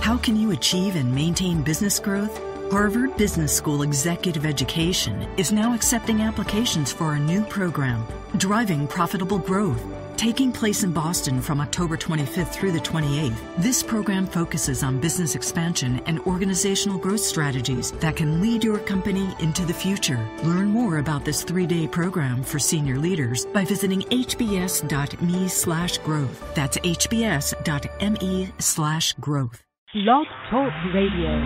How can you achieve and maintain business growth? Harvard Business School Executive Education is now accepting applications for a new program, Driving Profitable Growth. Taking place in Boston from October 25th through the 28th, this program focuses on business expansion and organizational growth strategies that can lead your company into the future. Learn more about this 3-day program for senior leaders by visiting hbs.me/growth. That's hbs.me/growth. Blog Talk Radio.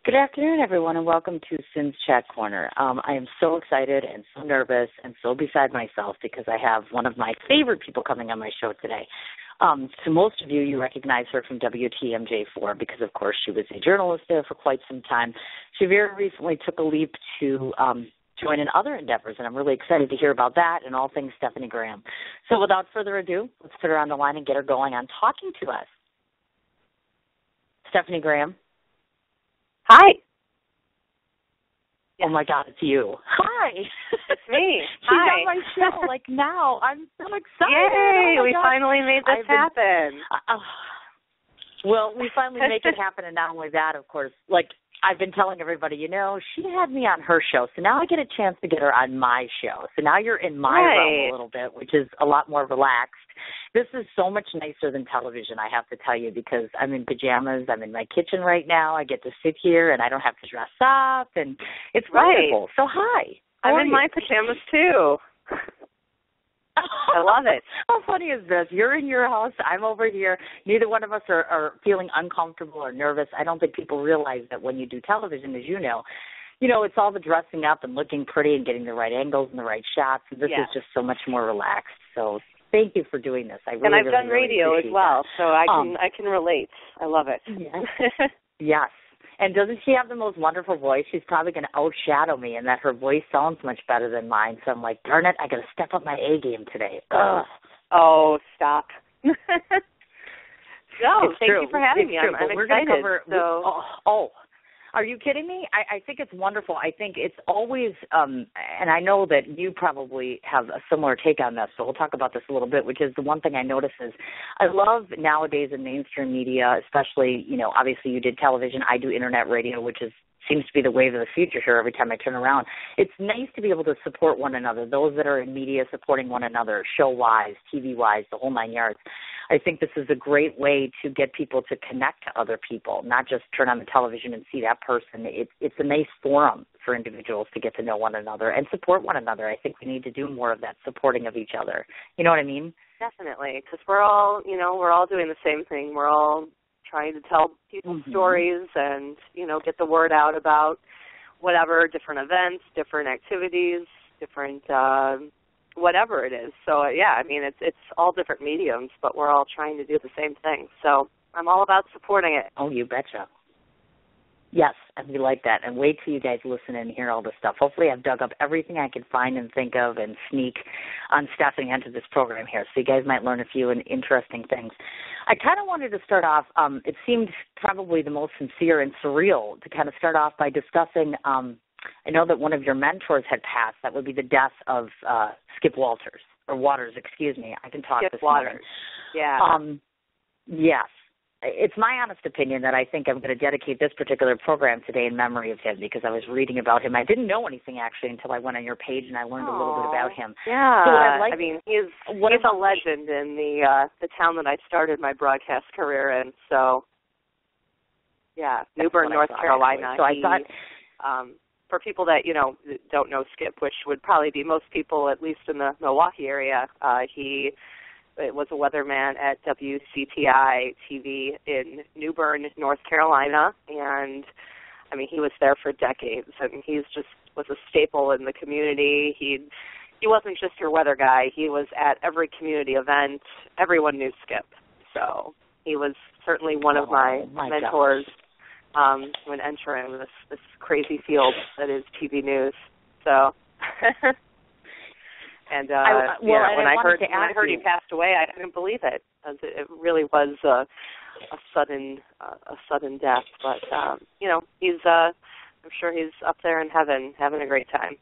Good afternoon, everyone, and welcome to Sin's Chat Corner. I am so excited and so nervous and so beside myself because I have one of my favorite people coming on my show today. To most of you, you recognize her from WTMJ4 because, of course, she was a journalist there for quite some time. She very recently took a leap to join in other endeavors, and I'm really excited to hear about that and all things Stephanie Graham. So without further ado, let's put her on the line and get her going on talking to us. Stephanie Graham. Hi. Oh, my God, it's you. Hi. It's me. She's on my show, like, now. I'm so excited. Yay, we finally made this happen. Well, we finally make it happen, and not only that, of course, like, I've been telling everybody, you know, she had me on her show, so now I get a chance to get her on my show. So now you're in my realm a little bit, which is a lot more relaxed. This is so much nicer than television, I have to tell you, because I'm in pajamas. I'm in my kitchen right now. I get to sit here, and I don't have to dress up, and it's wonderful. So hi. I'm in my pajamas, too. I love it. How funny is this? You're in your house. I'm over here. Neither one of us are feeling uncomfortable or nervous. I don't think people realize that when you do television, as you know, it's all the dressing up and looking pretty and getting the right angles and the right shots. And this is just so much more relaxed. So thank you for doing this. I really, and I've done really radio as well, that. so I can relate. I love it. Yes. Yes. And doesn't she have the most wonderful voice? She's probably going to outshadow me, and that her voice sounds much better than mine. So I'm like, darn it, I got to step up my A game today. Ugh. Oh, stop. No, it's thank true. you for having me. I'm excited. Are you kidding me? I think it's wonderful. I think it's always, and I know that you probably have a similar take on this, so we'll talk about this a little bit, which is the one thing I notice is I love nowadays in mainstream media, especially, obviously you did television, I do internet radio, which seems to be the wave of the future here every time I turn around. It's nice to be able to support one another, those that are in media supporting one another, show-wise, TV-wise, the whole 9 yards. I think this is a great way to get people to connect to other people, not just turn on the television and see that person. It's a nice forum for individuals to get to know one another and support one another. I think we need to do more of that supporting of each other. You know what I mean? Definitely, because we're all doing the same thing. We're all trying to tell people stories and, get the word out about whatever, different events, different activities, different whatever it is. So, it's all different mediums, but we're all trying to do the same thing. So I'm all about supporting it. Oh, you betcha. Yes, and we like that. And wait till you guys listen and hear all this stuff. Hopefully I've dug up everything I could find and think of and sneak on Stephanie into this program here. So you guys might learn a few interesting things. I kind of wanted to start off, it seemed probably the most sincere and surreal to kind of start off by discussing, I know that one of your mentors had passed. That would be the death of Skip Waters. Excuse me. I can talk Skip this Waters. morning. Yeah. Yes. It's my honest opinion that I think I'm going to dedicate this particular program today in memory of him because I was reading about him. I didn't know anything, actually, until I went on your page and I learned a little bit about him. Yeah. So he's a legend in the town that I started my broadcast career in. So, yeah, New Bern, North Carolina. So I thought... for people that, don't know Skip, which would probably be most people, at least in the Milwaukee area, he was a weatherman at WCTI TV in New Bern, North Carolina, and, he was there for decades, and he's just was a staple in the community. He wasn't just your weather guy. He was at every community event. Everyone knew Skip, so he was certainly one of my mentors. When entering this crazy field that is TV news. So, and when I heard he passed away, I couldn't believe it. It really was a sudden death. But he's I'm sure he's up there in heaven having a great time.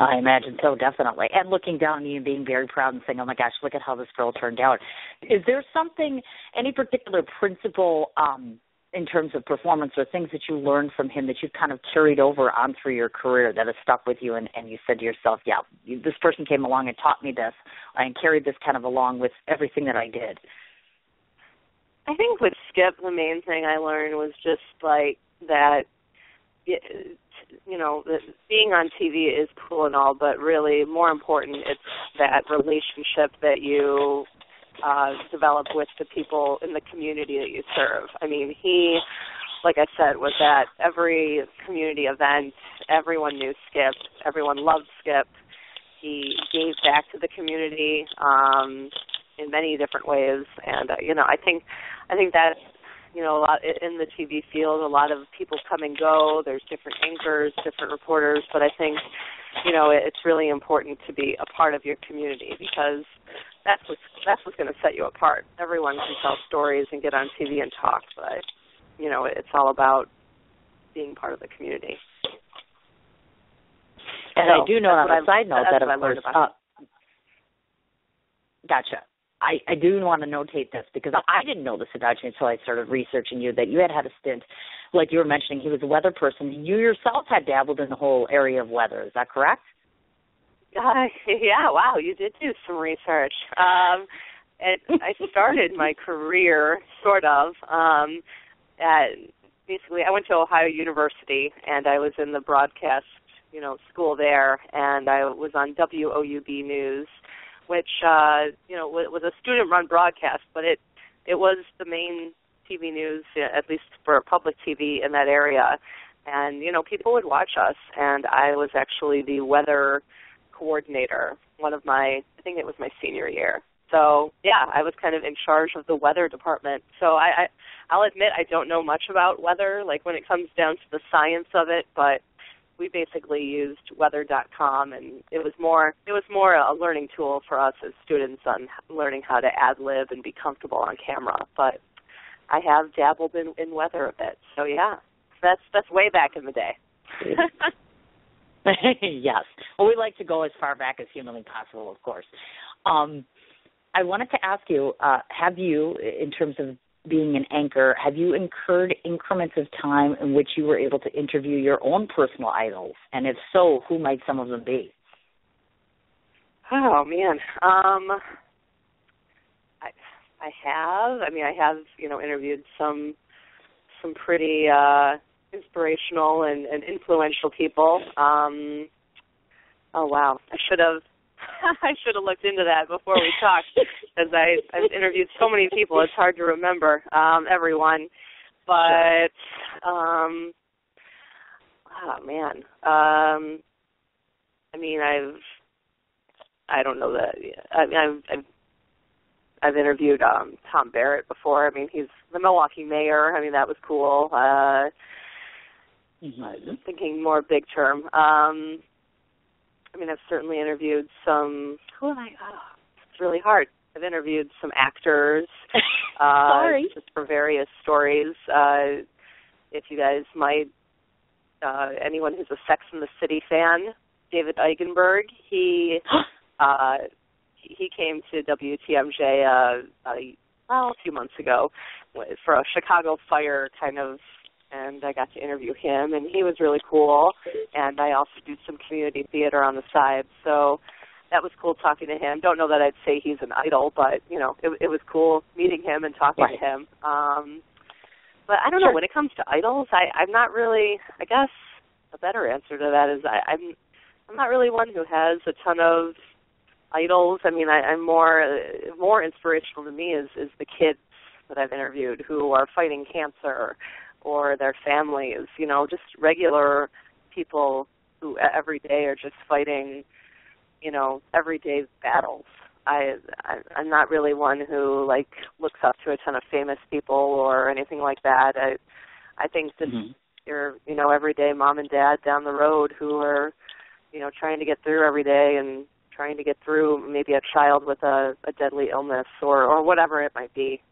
I imagine so, definitely. And looking down on you and being very proud and saying, oh, my gosh, look at how this girl turned out. Is there something, any particular principle in terms of performance or things that you learned from him that you've kind of carried over on through your career that has stuck with you and you said to yourself, yeah, this person came along and taught me this and carried this kind of along with everything that I did? I think with Skip, the main thing I learned was just like that, you know, that being on TV is cool and all, but really more important, it's that relationship that you develop with the people in the community that you serve. I mean, he, like I said, was at every community event. Everyone knew Skip. Everyone loved Skip. He gave back to the community in many different ways, and you know, I think that, you know, a lot in the TV field, a lot of people come and go. There's different anchors, different reporters, but I think, you know, it's really important to be a part of your community because that's what's going to set you apart. Everyone can tell stories and get on TV and talk, but, you know, it's all about being part of the community. And so, I do know on a side note that, of course, gotcha. I do want to notate this because I didn't know this about you until I started researching you, that you had a stint, like you were mentioning, he was a weather person. You yourself had dabbled in the whole area of weather. Is that correct? Yeah, wow, you did do some research. And I started my career, sort of, basically I went to Ohio University, and I was in the broadcast, you know, school there, and I was on WOUB News, which, you know, was a student-run broadcast, but it was the main TV news, at least for public TV in that area. And, you know, people would watch us, and I was actually the weather coordinator, I think it was my senior year. So, yeah, I was kind of in charge of the weather department. So I'll admit I don't know much about weather, like when it comes down to the science of it, but we basically used weather.com, and it was more a learning tool for us as students on learning how to ad-lib and be comfortable on camera. But I have dabbled in weather a bit. So, yeah, that's way back in the day. Yes. Well, we like to go as far back as humanly possible, of course. I wanted to ask you, have you, in terms of being an anchor, have you incurred increments of time in which you were able to interview your own personal idols? And if so, who might some of them be? Oh, man. I have, you know, interviewed some pretty inspirational and influential people. Oh, wow. I should have looked into that before we talked, because I've interviewed so many people, it's hard to remember everyone. But, oh, man. I mean, I don't know that. I've interviewed Tom Barrett before. I mean, he's the Milwaukee mayor. I mean, that was cool. Thinking more big term. I mean, I've certainly interviewed some. It's really hard. I've interviewed some actors. Sorry. Just for various stories. If you guys might, anyone who's a Sex and the City fan, David Eichenberg, he came to WTMJ a few months ago for a Chicago Fire kind of, and I got to interview him, and he was really cool. And I also do some community theater on the side, so that was cool talking to him. Don't know that I'd say he's an idol, but, you know, it was cool meeting him and talking to him. But I don't know, when it comes to idols, I'm not really, I guess a better answer to that is I'm not really one who has a ton of idols. I mean, I'm more inspirational to me is the kids that I've interviewed who are fighting cancer or their families, you know, just regular people who every day are just fighting, you know, everyday battles. I'm not really one who, like, looks up to a ton of famous people or anything like that. I think just your, you know, everyday mom and dad down the road who are, you know, trying to get through every day and trying to get through maybe a child with a deadly illness or whatever it might be.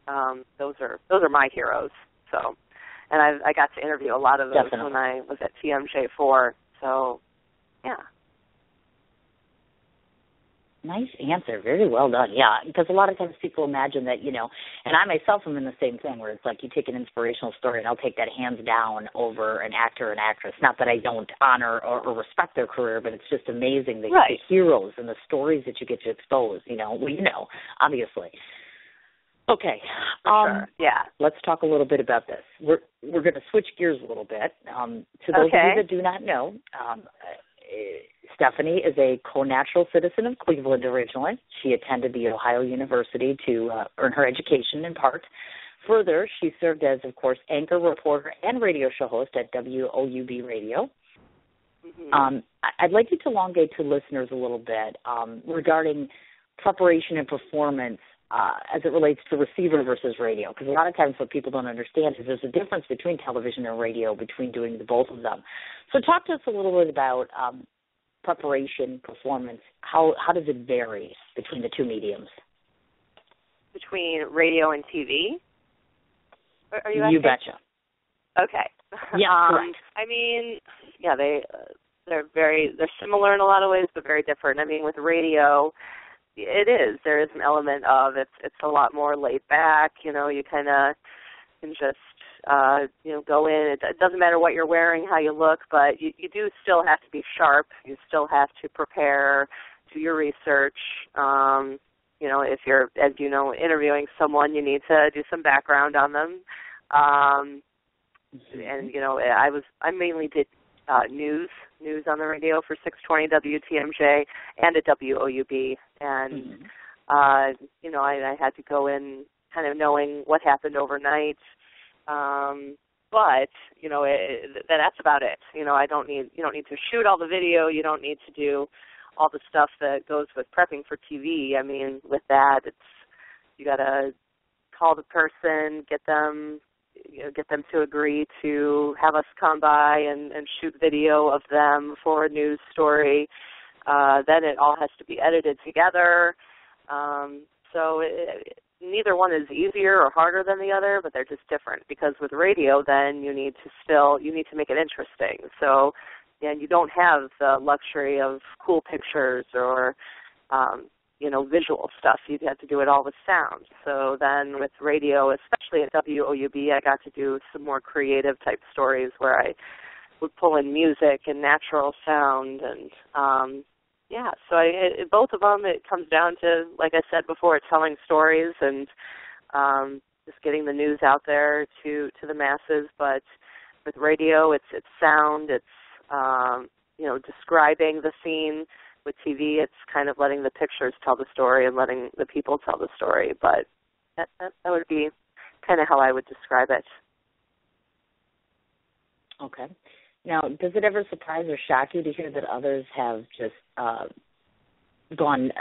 Those are my heroes. So, and I got to interview a lot of those when I was at TMJ4. So, yeah. Nice answer. Very well done. Yeah, because a lot of times people imagine that, and I myself am in the same thing where it's like you take an inspirational story and I'll take that hands down over an actor or an actress. Not that I don't honor or respect their career, but it's just amazing the heroes and the stories that you get to expose, obviously. Okay. Sure. Yeah. Let's talk a little bit about this. We're going to switch gears a little bit. To those of you that do not know, Stephanie is a co-natural citizen of Cleveland originally. She attended the Ohio University to earn her education in part. Further, she served as, of course, anchor, reporter, and radio show host at WOUB Radio. Mm-hmm. I'd like you to elongate to listeners a little bit regarding preparation and performance as it relates to receiver versus radio, because a lot of times what people don't understand is there's a difference between television and radio, between doing the both of them. So talk to us a little bit about preparation, performance. How does it vary between the two mediums? Between radio and TV? Are you asking? You betcha. Okay. Yeah, correct. I mean, yeah, they're similar in a lot of ways, but very different. I mean, with radio, it is. There is an element of it's a lot more laid back. You kind of can just go in. It doesn't matter what you're wearing, how you look, but you do still have to be sharp. You still have to prepare, do your research. If you're, as you know, interviewing someone, you need to do some background on them. And I mainly did news on the radio for 620 WTMJ and at WOUB, and I had to go in kind of knowing what happened overnight. But that's about it. You don't need to shoot all the video. You don't need to do all the stuff that goes with prepping for TV. I mean, with that, you got to call the person, get them to agree to have us come by and shoot video of them for a news story. Then it all has to be edited together. So neither one is easier or harder than the other, but they're just different. Because with radio, then you need to make it interesting. So, and you don't have the luxury of cool pictures or visual stuff. You have to do it all with sound. So then with radio, especially at WOUB, I got to do some more creative type stories where I would pull in music and natural sound. And so both of them, it comes down to, like I said before, telling stories and just getting the news out there to the masses. But with radio, it's sound, it's describing the scene. With TV, it's kind of letting the pictures tell the story and letting the people tell the story. But that would be kind of how I would describe it. Okay. Now, does it ever surprise or shock you to hear that others have just gone,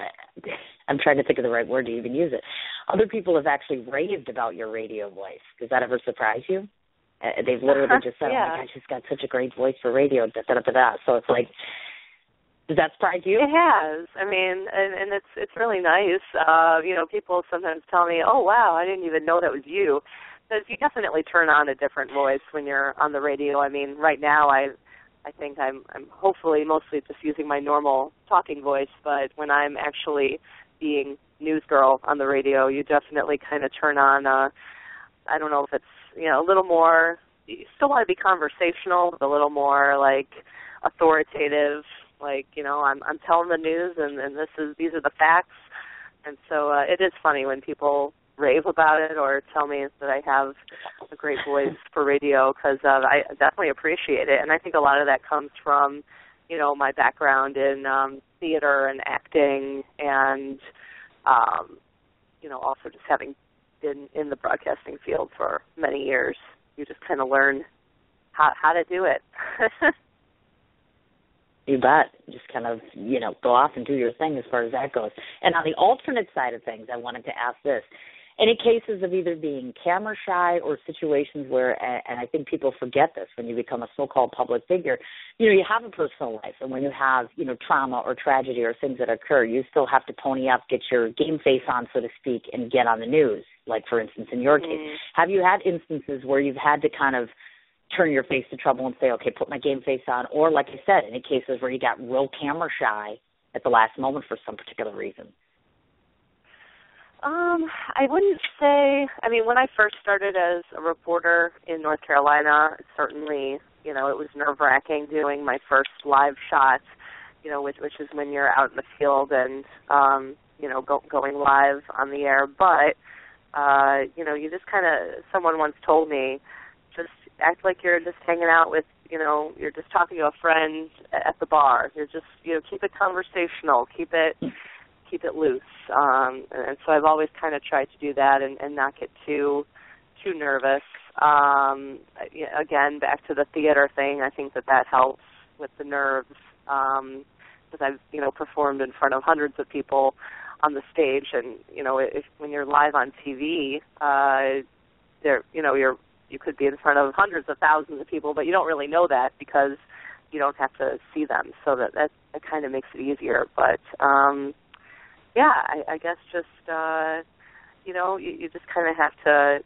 I'm trying to think of the right word to even use it. Other people have actually raved about your radio voice. Does that ever surprise you? They've literally just said, oh my gosh, she's got such a great voice for radio, da-da-da-da. So it's like, does that surprise you? It has. I mean, and it's really nice. People sometimes tell me, oh, wow, I didn't even know that was you. Because you definitely turn on a different voice when you're on the radio. I mean, right now I think I'm hopefully mostly just using my normal talking voice, but when I'm actually being news girl on the radio, you definitely kind of turn on, I don't know if it's, a little more, you still want to be conversational, but a little more like authoritative. Like, I'm telling the news, and these are the facts. And so it is funny when people rave about it or tell me that I have a great voice for radio, because I definitely appreciate it. And I think a lot of that comes from, my background in theater and acting, and also just having been in the broadcasting field for many years. You just kind of learn how to do it. You bet. Just kind of, go off and do your thing as far as that goes. And on the alternate side of things, I wanted to ask this. Any cases of either being camera shy or situations where, and I think people forget this, when you become a so-called public figure, you have a personal life. And when you have, trauma or tragedy or things that occur, you still have to pony up, get your game face on, so to speak, and get on the news. Like, for instance, in your case, have you had instances where you've had to kind of turn your face to trouble and say, okay, put my game face on? Or, like I said, any cases where you got real camera shy at the last moment for some particular reason? I wouldn't say, I mean, when I first started as a reporter in North Carolina, certainly, it was nerve-wracking doing my first live shot, which is when you're out in the field and, going live on the air. But, you just kind of, someone once told me, just act like you're just hanging out with, you're just talking to a friend at the bar. You're just, keep it conversational, keep it loose. And so I've always kind of tried to do that and not get too nervous. Again, back to the theater thing, I think that helps with the nerves, because I've, performed in front of hundreds of people on the stage, and, when you're live on TV, you could be in front of hundreds of thousands of people, but you don't really know that because you don't have to see them, so that kind of makes it easier. But, I guess just, you just kind of have to,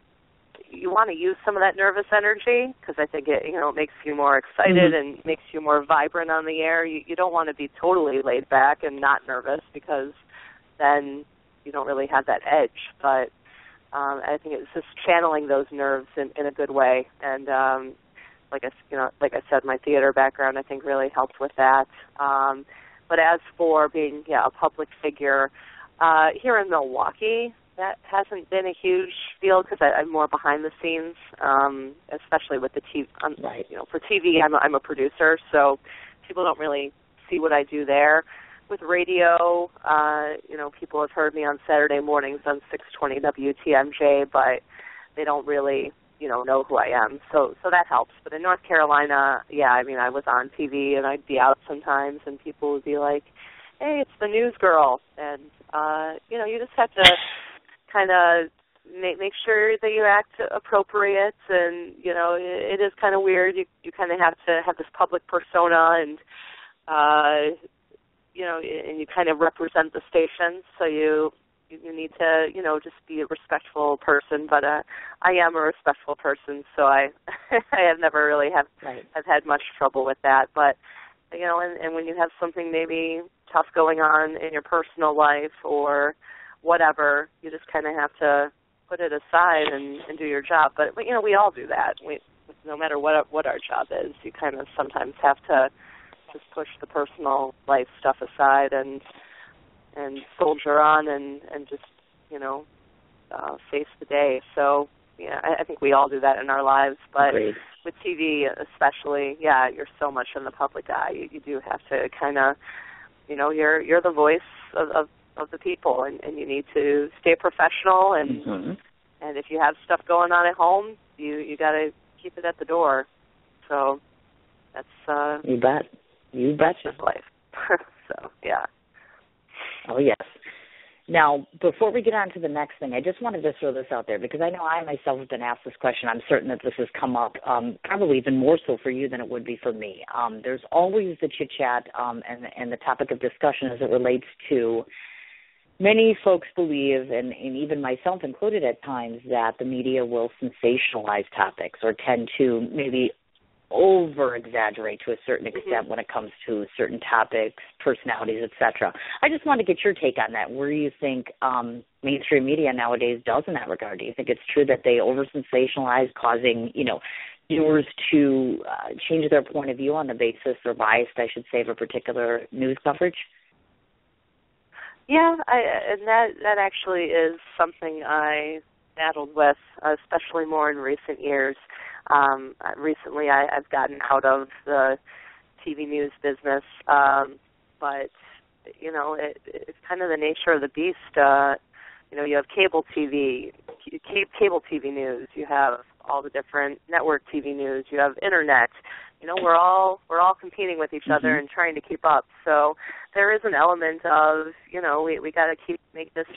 you want to use some of that nervous energy because I think it, it makes you more excited and makes you more vibrant on the air. You don't want to be totally laid back and not nervous because then you don't really have that edge. But I think it's just channeling those nerves in a good way. And like I said, my theater background I think really helped with that. But as for being a public figure here in Milwaukee, that hasn't been a huge deal because I'm more behind the scenes, especially with the TV. Right. For TV, I'm a producer, so people don't really see what I do there. With radio, people have heard me on Saturday mornings on 620 WTMJ, but they don't really, know who I am. So that helps. But in North Carolina, I was on TV and I'd be out sometimes and people would be like, hey, it's the news girl. And, you just have to kind of make sure that you act appropriate. And, it is kind of weird. You kind of have to have this public persona and, and you kind of represent the station. So you need to, just be a respectful person. But I am a respectful person, so I have never really have had much trouble with that. But, and when you have something maybe tough going on in your personal life or whatever, you just kind of have to put it aside and do your job. But we all do that. No matter what our job is, you kind of sometimes have to just push the personal life stuff aside and soldier on and just, face the day. So, I think we all do that in our lives. But Agreed. With TV especially, you're so much in the public eye. You do have to kind of, you're the voice of the people, and you need to stay professional. And and if you have stuff going on at home, you got to keep it at the door. So that's you bet. You betcha. Life. So, yeah. Oh, yes. Now, before we get on to the next thing, I just wanted to throw this out there because I know I myself have been asked this question. I'm certain that this has come up probably even more so for you than it would be for me. There's always the chit-chat and the topic of discussion as it relates to many folks believe, and even myself included at times, that the media will sensationalize topics or tend to maybe over-exaggerate to a certain extent when it comes to certain topics, personalities, etc. I just want to get your take on that. Where do you think mainstream media nowadays does in that regard? Do you think it's true that they over-sensationalize, causing, viewers to change their point of view on the basis, or biased, I should say, of a particular news coverage? Yeah, and that actually is something I battled with, especially more in recent years. Recently, I've gotten out of the TV news business, but it's kind of the nature of the beast. You have cable TV news. You have all the different network TV news. You have internet. We're all competing with each other and trying to keep up. So there is an element of we got to make this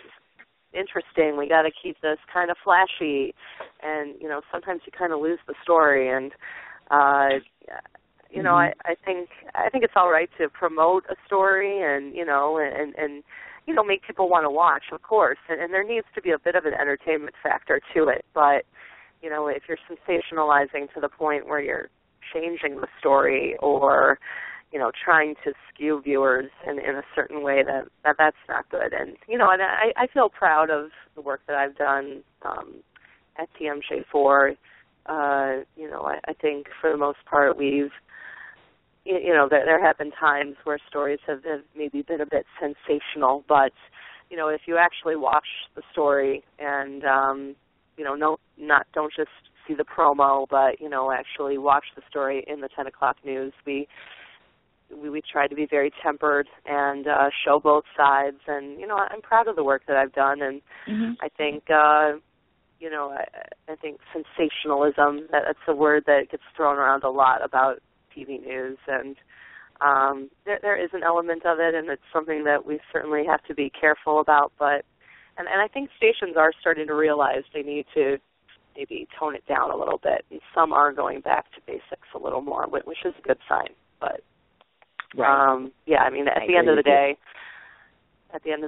interesting. We got to keep this kind of flashy, and sometimes you kind of lose the story. And I think it's all right to promote a story and make people want to watch, of course. And there needs to be a bit of an entertainment factor to it. But if you're sensationalizing to the point where you're changing the story or trying to skew viewers in a certain way that's not good. And, and I feel proud of the work that I've done at TMJ4. I think for the most part we've, there have been times where stories have maybe been a bit sensational, but, if you actually watch the story and, don't just see the promo, but, actually watch the story in the 10 o'clock news, we try to be very tempered and show both sides. And, I'm proud of the work that I've done. And I think, I think sensationalism, that's a word that gets thrown around a lot about TV news. And there is an element of it, and it's something that we certainly have to be careful about. But and I think stations are starting to realize they need to maybe tone it down a little bit. And some are going back to basics a little more, which is a good sign. But right. At the end of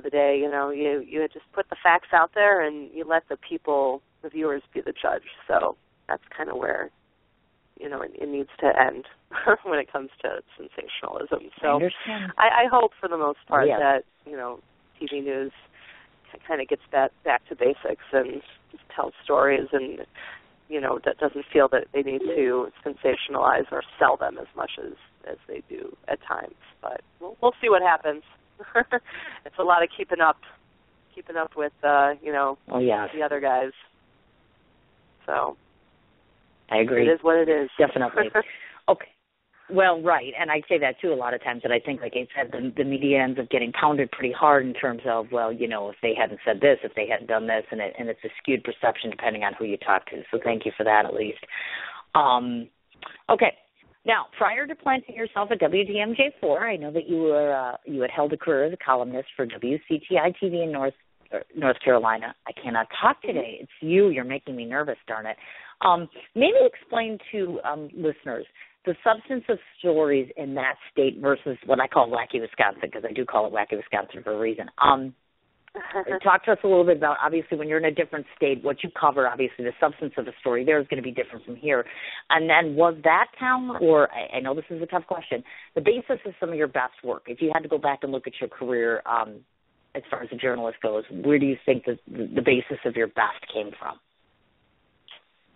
the day, you just put the facts out there and you let the viewers be the judge. So that's kind of where, it needs to end when it comes to sensationalism. So I hope for the most part that, TV news kind of gets back to basics and tells stories and, that doesn't feel that they need to sensationalize or sell them as much as they do at times. But we'll see what happens. It's a lot of keeping up with, the other guys. So I agree. It is what it is. Definitely. Okay. Well, right, and I say that too a lot of times, that I think, like I said, the media ends up getting pounded pretty hard in terms of, if they hadn't said this, if they hadn't done this, and it's a skewed perception depending on who you talk to. So thank you for that, at least. Okay. Now, prior to planting yourself at WTMJ4, I know that you had held a career as a columnist for WCTI TV in North Carolina. I cannot talk today. It's you. You're making me nervous, darn it. Maybe explain to listeners the substance of stories in that state versus what I call wacky Wisconsin, because I do call it wacky Wisconsin for a reason. Talk to us a little bit about, obviously, when you're in a different state, what you cover, obviously, the substance of the story there is going to be different from here. And then was that town, or I know this is a tough question, the basis of some of your best work? If you had to go back and look at your career as far as a journalist goes, where do you think the basis of your best came from?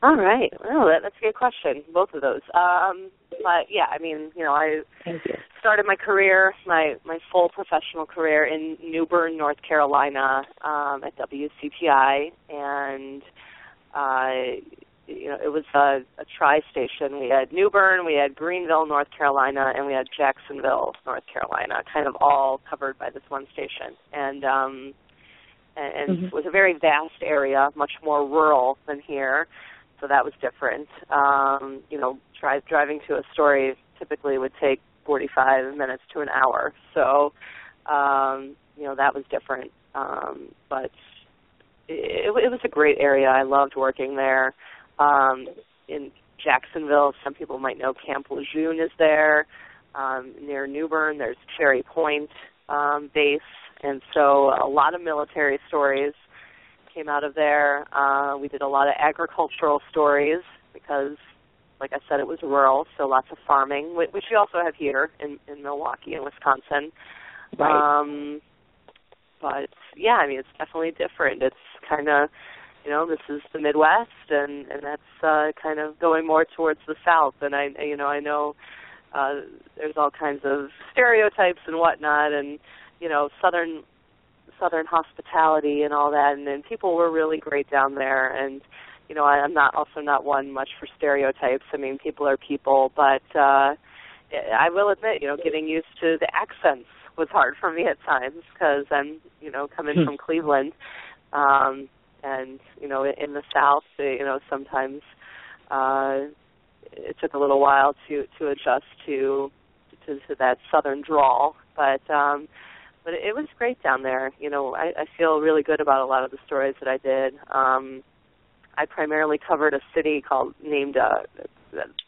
All right. Well, that's a good question, both of those. But, yeah, I started my career, my full professional career in Newbern, North Carolina, at WCTI, and, it was a tri-station. We had Newbern, we had Greenville, North Carolina, and we had Jacksonville, North Carolina, kind of all covered by this one station. And it was a very vast area, much more rural than here. So that was different. Driving to a story typically would take 45 minutes to an hour. So, that was different. But it was a great area. I loved working there. In Jacksonville, some people might know Camp Lejeune is there. Near Newbern, there's Cherry Point base. And so a lot of military stories came out of there. We did a lot of agricultural stories because, like I said, it was rural, so lots of farming, which we also have here in Milwaukee and Wisconsin. Right. But, yeah, it's definitely different. It's kind of, this is the Midwest, and that's kind of going more towards the South. And I know there's all kinds of stereotypes and whatnot, and, Southern hospitality and all that, and people were really great down there. And I'm not one much for stereotypes. People are people, but I will admit, getting used to the accents was hard for me at times because I'm coming from Cleveland, and in the South, sometimes it took a little while to adjust to that Southern drawl, but it was great down there. I feel really good about a lot of the stories that I did. I primarily covered a city named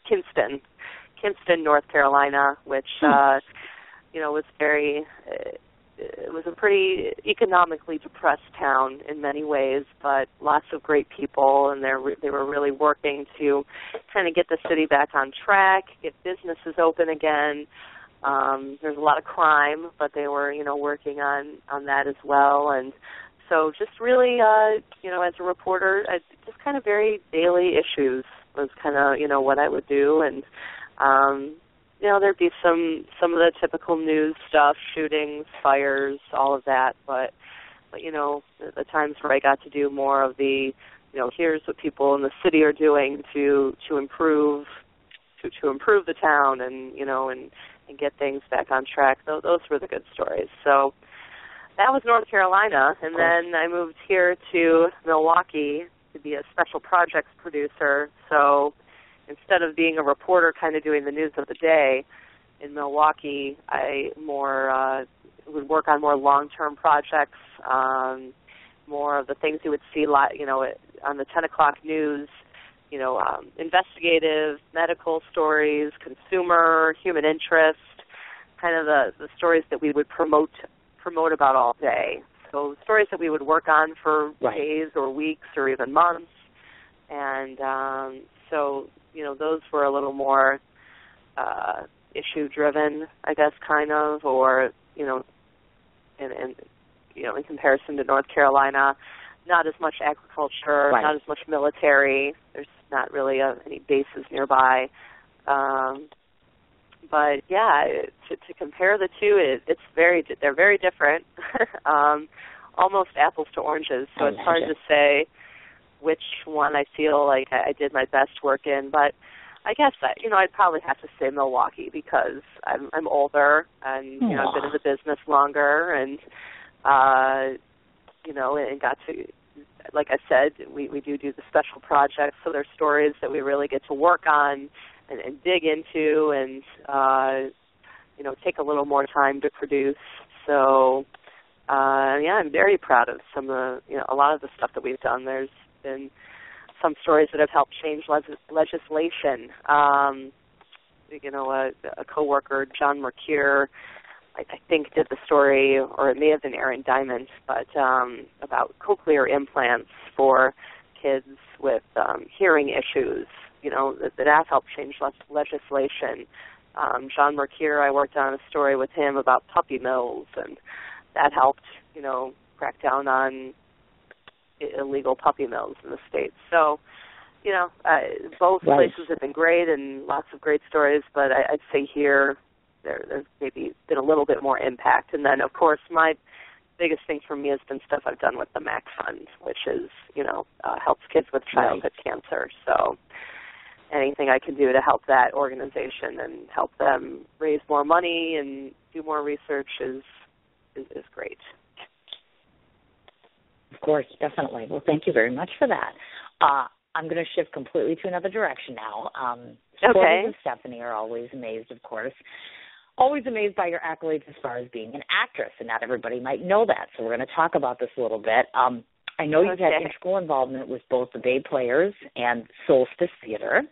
Kinston, North Carolina, which was it was a pretty economically depressed town in many ways, but lots of great people, and they were really working to kind of get the city back on track, get businesses open again. There's a lot of crime, but they were, working on that as well. And so just really, as a reporter, just kind of very daily issues was kind of, what I would do. And, there'd be some of the typical news stuff, shootings, fires, all of that. But the times where I got to do more of the, here's what people in the city are doing to improve the town and, and get things back on track. Those were the good stories. So that was North Carolina. And then I moved here to Milwaukee to be a special projects producer. So instead of being a reporter kind of doing the news of the day, in Milwaukee, I would work on more long-term projects, more of the things you would see, on the 10 o'clock news, investigative, medical stories, consumer, human interest, kind of the stories that we would promote about all day. So stories that we would work on for days or weeks or even months. And so, those were a little more issue-driven, I guess, kind of, or, in comparison to North Carolina, not as much agriculture, not as much military. There's not really any bases nearby. But yeah, to compare the two, they're very different, almost apples to oranges. So it's hard to say which one I feel like I did my best work in. But I guess I'd probably have to say Milwaukee because I'm older and I've been in the business longer and and got to, like I said, we do the special projects. So there's stories that we really get to work on and dig into and take a little more time to produce. So I'm very proud of some of a lot of the stuff that we've done. There's been some stories that have helped change legislation. A coworker, John Mercure, I think did the story, or it may have been Aaron Diamond, but about cochlear implants for kids with hearing issues. That helped change legislation. John Mercure, I worked on a story with him about puppy mills, and that helped, crack down on illegal puppy mills in the States. So, both places have been great and lots of great stories, but I'd say here there's maybe been a little bit more impact. And then, of course, my biggest thing for me has been stuff I've done with the Mac Fund, which is, helps kids with childhood cancer. So anything I can do to help that organization and help them raise more money and do more research is great. Of course, definitely. Well, thank you very much for that. I'm going to shift completely to another direction now. Stephanie and Stephanie are always amazed, of course. Always amazed by your accolades as far as being an actress, and not everybody might know that. So we're going to talk about this a little bit. I know you've had integral involvement with both the Bay Players and Solstice Theater.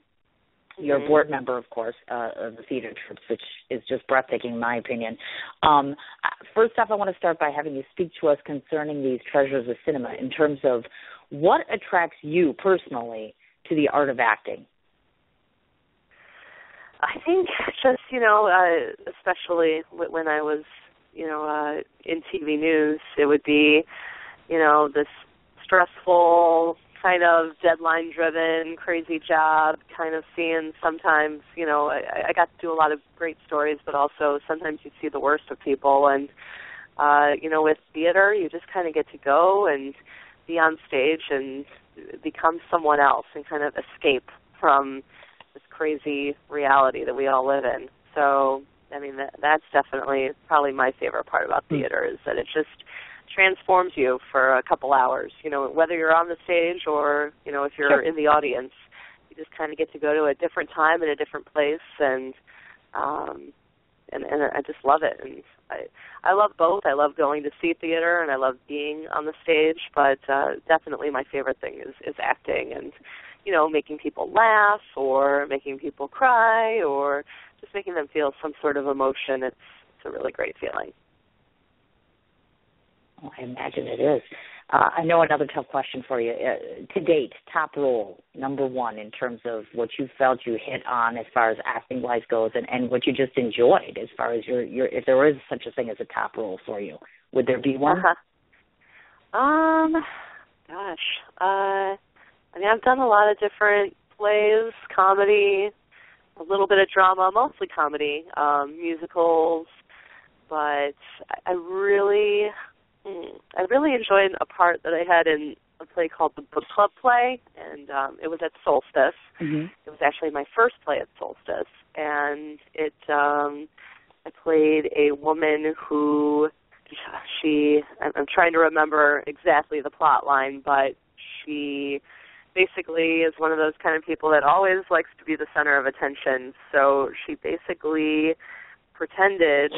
You're a board member, of course, of the theater troops, which is just breathtaking in my opinion. First off, I want to start by having you speak to us concerning these treasures of cinema in terms of what attracts you personally to the art of acting. I think just, especially when I was, in TV news, it would be, this stressful, kind of deadline-driven, crazy job, kind of seeing sometimes, I got to do a lot of great stories, but also sometimes you see the worst of people. And, with theater, you just kind of get to go and be on stage and become someone else and kind of escape from this crazy reality that we all live in. So, that's definitely probably my favorite part about theater is that it just transforms you for a couple hours, whether you're on the stage or, if you're in the audience, you just kind of get to go to a different time in a different place, and I just love it. And I love both. I love going to see theater, and I love being on the stage, but definitely my favorite thing is acting and, making people laugh or making people cry or just making them feel some sort of emotion. It's a really great feeling. I imagine it is. I know another tough question for you. To date, top role, number one, in terms of what you felt you hit on as far as acting-wise goes, and what you just enjoyed as far as your if there is such a thing as a top role for you. Would there be one? I've done a lot of different plays, comedy, a little bit of drama, mostly comedy, musicals, but I really enjoyed a part that I had in a play called the Book Club Play, and it was at Solstice. Mm-hmm. It was actually my first play at Solstice, and I played a woman who I'm trying to remember exactly the plot line, but she basically is one of those kind of people that always likes to be the center of attention. So she basically pretended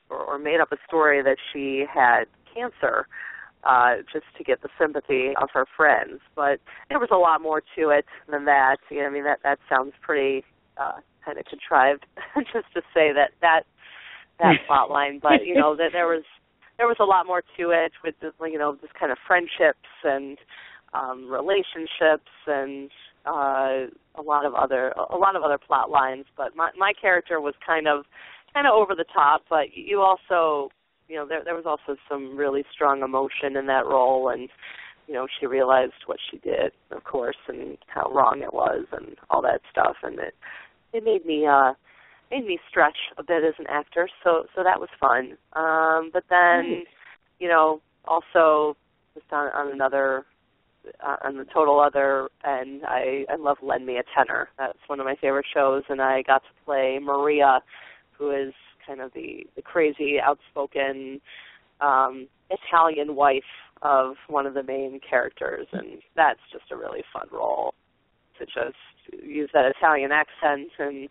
or made up a story that she had cancer just to get the sympathy of her friends. But there was a lot more to it than that. That sounds pretty kind of contrived just to say that plot line. But, that there was a lot more to it with just kind of friendships and relationships and a lot of other plot lines. But my character was kind of over the top. But you also, there was also some really strong emotion in that role, and she realized what she did, of course, and how wrong it was, and all that stuff, and it made me stretch a bit as an actor. So that was fun. But then, also just on the total other end, I love Lend Me a Tenor. That's one of my favorite shows, and I got to play Maria, who is kind of the crazy, outspoken Italian wife of one of the main characters, and that's just a really fun role to just use that Italian accent and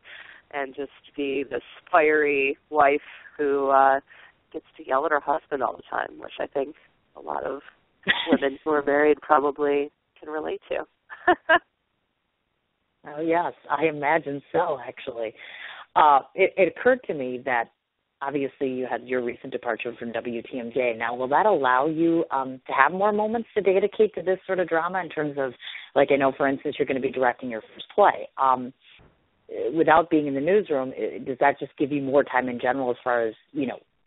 just be this fiery wife who gets to yell at her husband all the time, which I think a lot of women who are married probably can relate to. Oh, yes, I imagine so, actually. It occurred to me that obviously you had your recent departure from WTMJ. Now, will that allow you to have more moments to dedicate to this sort of drama in terms of, like, I know, for instance, you're going to be directing your first play. Without being in the newsroom, does that just give you more time in general as far as,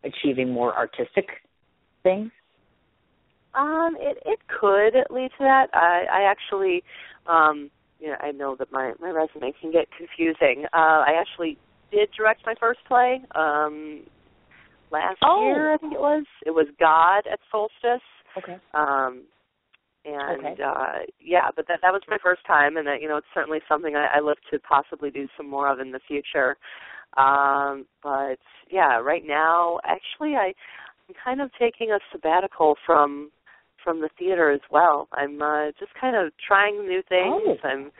achieving more artistic things? It could lead to that. I actually, I know that my resume can get confusing. I actually did direct my first play last year, I think it was. It was God at Solstice. Okay. But that was my first time, and it's certainly something I look to possibly do some more of in the future. But yeah, right now, actually, I'm kind of taking a sabbatical from the theater as well. I'm just kind of trying new things. I'm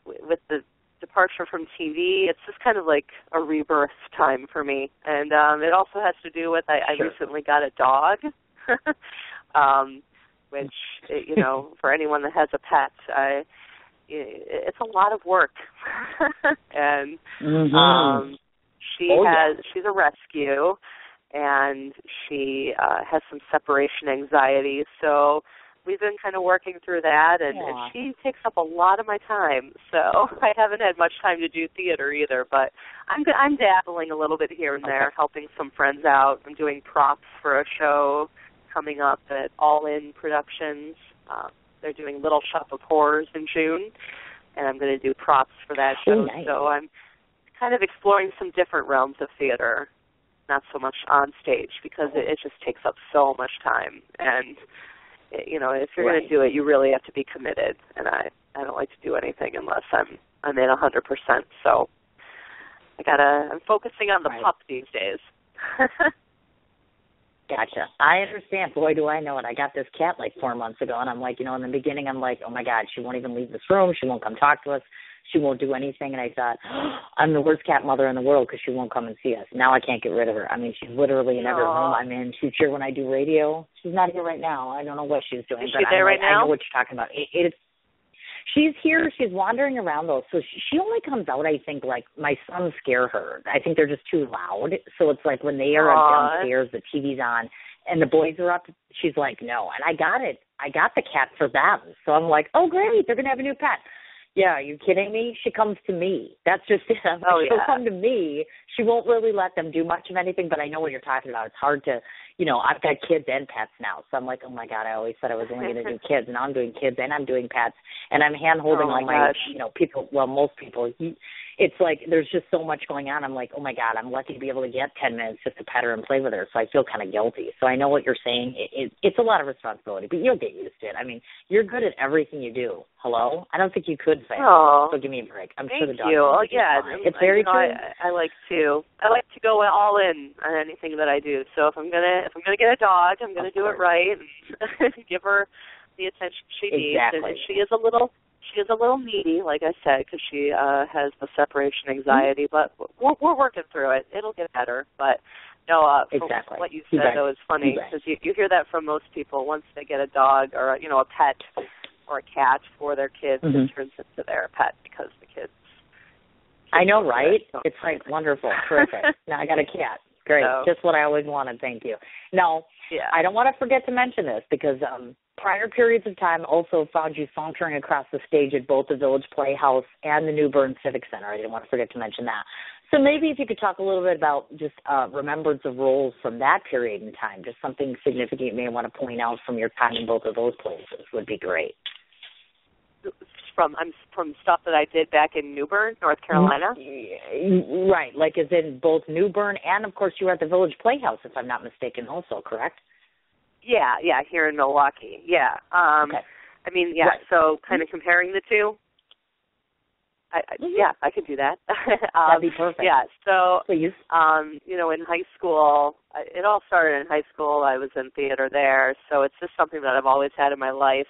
with the departure from TV. It's just kind of like a rebirth time for me, and it also has to do with I recently got a dog. Which, for anyone that has a pet, it's a lot of work. And she's a rescue, and she has some separation anxiety. So we've been kind of working through that, and she takes up a lot of my time. So I haven't had much time to do theater either, but I'm dabbling a little bit here and there, helping some friends out. I'm doing props for a show coming up at All In Productions. They're doing Little Shop of Horrors in June, and I'm going to do props for that show. Nice. So I'm kind of exploring some different realms of theater, not so much on stage, because it just takes up so much time. And, if you're going to do it, you really have to be committed. And I don't like to do anything unless I'm in 100%. So I'm focusing on the pup these days. Gotcha. I understand. Boy, do I know it. I got this cat like 4 months ago, and I'm like, in the beginning, I'm like, oh, my God, she won't even leave this room. She won't come talk to us. She won't do anything. And I thought, I'm the worst cat mother in the world because she won't come and see us. Now I can't get rid of her. I mean, she's literally in every room I'm in. She's here when I do radio. She's not here right now. I don't know what she's doing. Is she there right now? I know what you're talking about. She's here. She's wandering around, though. So she only comes out, I think, like my sons scare her. I think they're just too loud. So it's like when they are downstairs, the TV's on, and the boys are up. She's like, no. And I got the cat for them. So I'm like, oh, great. They're going to have a new pet. Yeah, are you kidding me? She comes to me. That's just it. She'll come to me. She won't really let them do much of anything, but I know what you're talking about. It's hard to, I've got kids and pets now. So I'm like, oh, my God, I always said I was only going to do kids, and now I'm doing kids and I'm doing pets. And I'm hand-holding all my, people, well, most people. It's like there's just so much going on. I'm like, oh, my God, I'm lucky to be able to get 10 minutes just to pet her and play with her. So I feel kind of guilty. So I know what you're saying. It's a lot of responsibility, but you'll get used to it. I mean, you're good at everything you do. Hello? I don't think you could fail. Oh, so give me a break. I'm thank sure the dog you. Oh, yeah. It's very true. I like to go all in on anything that I do. So if I'm gonna get a dog, I'm gonna do it right and give her the attention she needs. Exactly. And she is a little needy, like I said, because she has the separation anxiety. But we're working through it. It'll get better. But no, exactly. What you said though is funny because you hear that from most people. Once they get a dog or a pet or a cat for their kids, it turns into their pet because the kids. I know, right? It's like wonderful, terrific. Now I got a cat. Great, just what I always wanted. Thank you. Now, I don't want to forget to mention this because prior periods of time also found you sauntering across the stage at both the Village Playhouse and the New Bern Civic Center. I didn't want to forget to mention that. So maybe if you could talk a little bit about just remembrance of roles from that period in time, just something significant you may want to point out from your time in both of those places would be great. From stuff that I did back in New Bern, North Carolina? Right, like as in both New Bern and, of course, you were at the Village Playhouse, if I'm not mistaken, also, correct? Yeah, here in Milwaukee, yeah. Okay. I mean, so kind of comparing the two? I could do that. That'd be perfect. Yeah, so, please. In high school, it all started in high school. I was in theater there, so it's just something that I've always had in my life.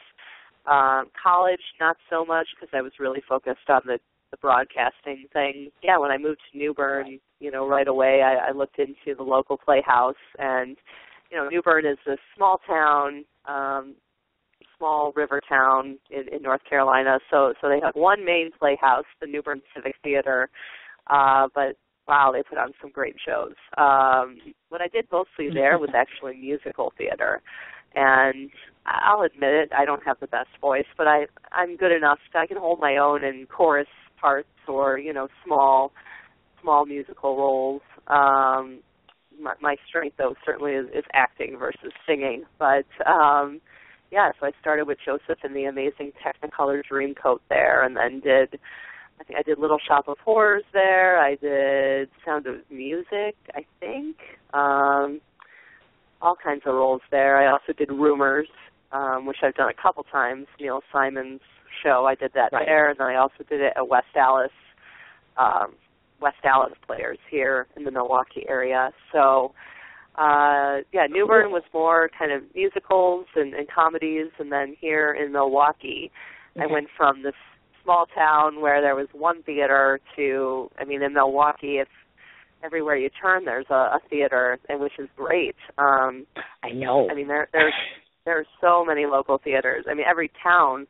College, not so much because I was really focused on the broadcasting thing. Yeah, when I moved to New Bern, right away I looked into the local playhouse. And, New Bern is a small town, small river town in North Carolina. So they have one main playhouse, the New Bern Civic Theater. But, wow, they put on some great shows. What I did mostly there was actually musical theater. And I'll admit it, I don't have the best voice, but I'm good enough that I can hold my own in chorus parts or, small musical roles. My strength, though, certainly is acting versus singing. But, so I started with Joseph in the Amazing Technicolor Dreamcoat there, and then I did Little Shop of Horrors there. I did Sound of Music, I think. All kinds of roles there. I also did Rumors, which I've done a couple times, Neil Simon's show. I did that there, and then I also did it at West Dallas Players here in the Milwaukee area. So, New Bern was more kind of musicals and comedies, and then here in Milwaukee, I went from this small town where there was one theater to, in Milwaukee, it's everywhere you turn, there's a theater, and which is great. I know. There's so many local theaters. Every town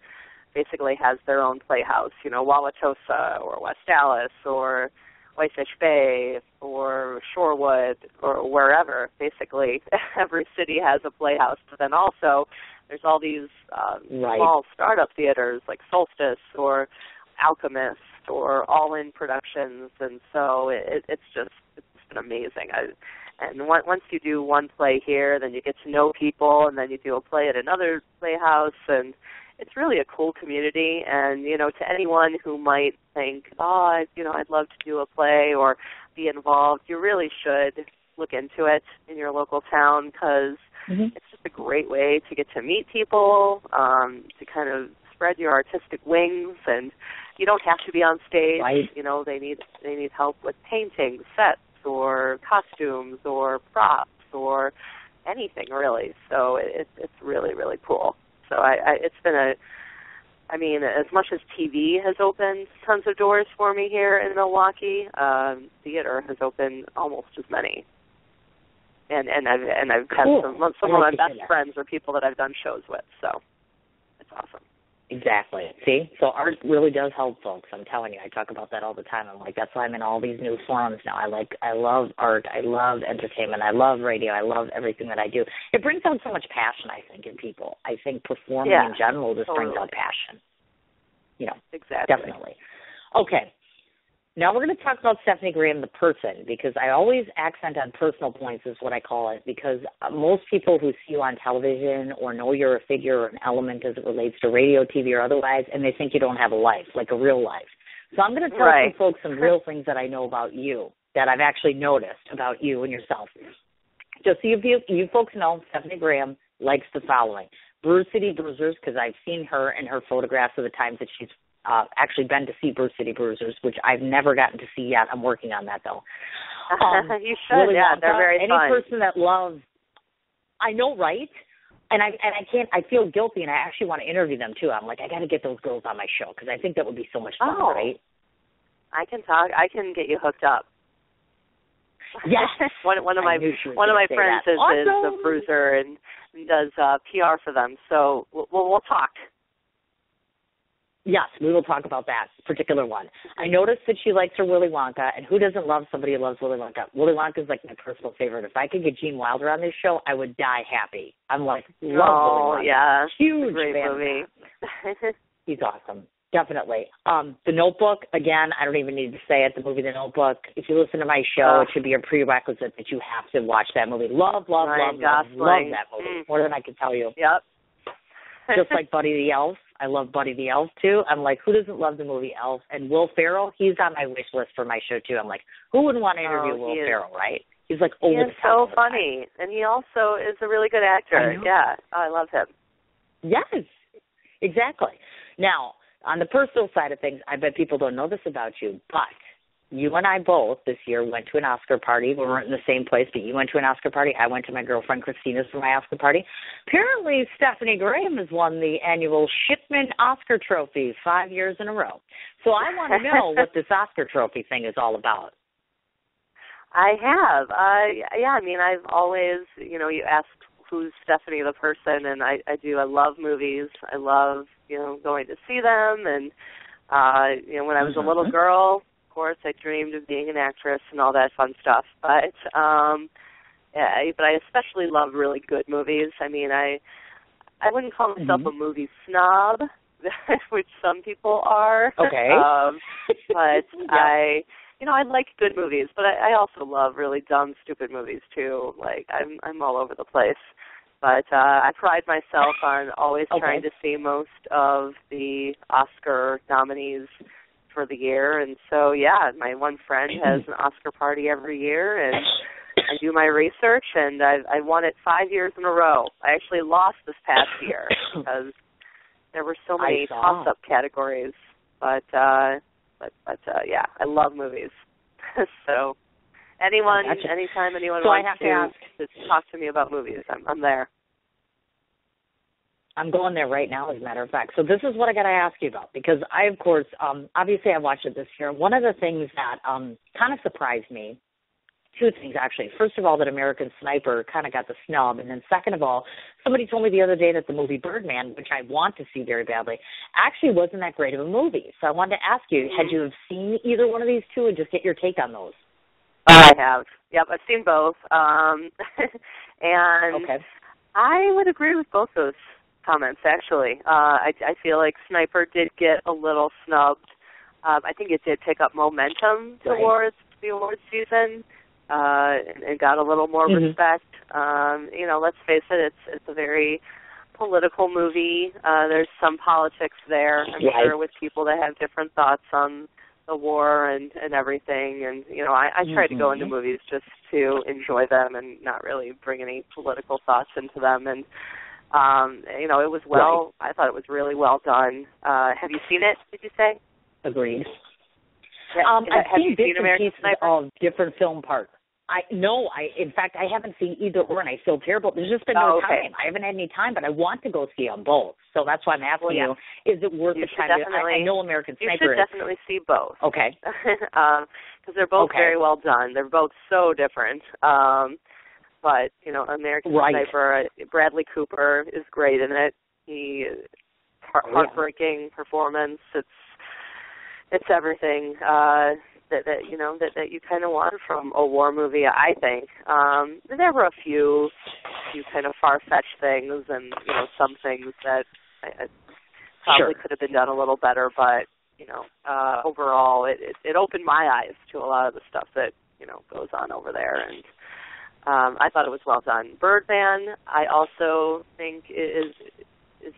basically has their own playhouse. Wauwatosa or West Dallas or Whitefish Bay or Shorewood or wherever. Basically, every city has a playhouse. But then also, there's all these small startup theaters like Solstice or Alchemist or All-In Productions, and so it's been amazing. And once you do one play here, then you get to know people, and then you do a play at another playhouse, and it's really a cool community. And to anyone who might think, I'd love to do a play or be involved, you really should look into it in your local town because it's just a great way to get to meet people, to kind of spread your artistic wings, and you don't have to be on stage. Right. They need help with painting, sets, or costumes, or props, or anything really. So it's really, really cool. So it's been as much as TV has opened tons of doors for me here in Milwaukee, theater has opened almost as many. And I've had some of my best friends or people that I've done shows with. So it's awesome. Exactly. See? So art really does help folks. I'm telling you, I talk about that all the time. I'm like, that's why I'm in all these new forums now. I love art. I love entertainment. I love radio. I love everything that I do. It brings out so much passion, I think, in people. I think performing in general just brings out passion. Exactly. Definitely. Okay. Now we're going to talk about Stephanie Graham, the person, because I always accent on personal points is what I call it, because most people who see you on television or know you're a figure or an element as it relates to radio, TV, or otherwise, and they think you don't have a life, like a real life. So I'm going to tell some folks some real things that I know about you, that I've actually noticed about you and yourself. Just so you folks know, Stephanie Graham likes the following. Brew City Bruisers, because I've seen her and her photographs of the times that she's actually been to see Brew City Bruisers, which I've never gotten to see yet. I'm working on that, though. You should, they're very fun. Any person that loves, I know, right? And I can't, I feel guilty, and I actually want to interview them, too. I'm like, I got to get those girls on my show, because I think that would be so much fun, right? I can get you hooked up. Yes. one of my friends is a bruiser and does PR for them, so we'll talk. Yes, we will talk about that particular one. I noticed that she likes her Willy Wonka, and who doesn't love somebody who loves Willy Wonka? Willy Wonka is like my personal favorite. If I could get Gene Wilder on this show, I would die happy. I'm like, love Willy Wonka. Yeah. Huge great fan movie. He's awesome. Definitely. The Notebook, again, I don't even need to say it, the movie The Notebook. If you listen to my show, it should be a prerequisite that you have to watch that movie. Love that movie. More than I can tell you. Yep. Just like Buddy the Elf. I love Buddy the Elf, too. I'm like, who doesn't love the movie Elf? And Will Ferrell, he's on my wish list for my show, too. I'm like, who wouldn't want to interview Will Ferrell, right? He's like over the top. He's so funny. And he also is a really good actor. Yeah, I love him. Yes, exactly. Now, on the personal side of things, I bet people don't know this about you, but you and I both this year went to an Oscar party. We weren't in the same place, but you went to an Oscar party. I went to my girlfriend Christina's for my Oscar party. Apparently, Stephanie Graham has won the annual Shipman Oscar Trophy 5 years in a row. So I want to know what this Oscar Trophy thing is all about. I have. I mean, I've always, you asked who's Stephanie the person, and I do. I love movies. I love, going to see them. And, when I was a little girl, of course, I dreamed of being an actress and all that fun stuff. But I especially love really good movies. I mean, I wouldn't call myself a movie snob, which some people are. Okay. But I like good movies, but I also love really dumb, stupid movies too. Like I'm all over the place. But I pride myself on always trying to see most of the Oscar nominees for the year. And so, my one friend has an Oscar party every year, and I do my research, and I won it 5 years in a row. I actually lost this past year because there were so many toss-up categories. But I love movies. So anytime anyone wants to talk to me about movies, I'm there. I'm going there right now, as a matter of fact. So this is what I got to ask you about, because I, of course, obviously I watched it this year. One of the things that kind of surprised me, two things actually. First of all, that American Sniper kind of got the snub, and then second of all, somebody told me the other day that the movie Birdman, which I want to see very badly, actually wasn't that great of a movie. So I wanted to ask you, had you seen either one of these two, and just get your take on those? I have. Yep, I've seen both. And I would agree with both those comments, actually. I feel like Sniper did get a little snubbed. I think it did pick up momentum towards the awards season and got a little more respect. Let's face it, it's a very political movie. There's some politics there, I'm sure, with people that have different thoughts on the war and everything. And, I try to go into movies just to enjoy them and not really bring any political thoughts into them. And, it was I thought it was really well done. Have you seen it, did you say? Agreed. Have seen you bits seen and American pieces Sniper? of different film parts. In fact, I haven't seen either or, and I feel terrible. There's just been no time. I haven't had any time, but I want to go see them both. So that's why I'm asking you, is it worth the time? I know American Sniper You should definitely see both. Okay. Because they're both very well done. They're both so different. But, American Sniper, Bradley Cooper is great in it. He heartbreaking performance. It's everything that you kind of want from a war movie, I think. There were a few kind of far-fetched things, and some things that I probably could have been done a little better, but overall, it opened my eyes to a lot of the stuff that goes on over there, and I thought it was well done. Birdman, I also think is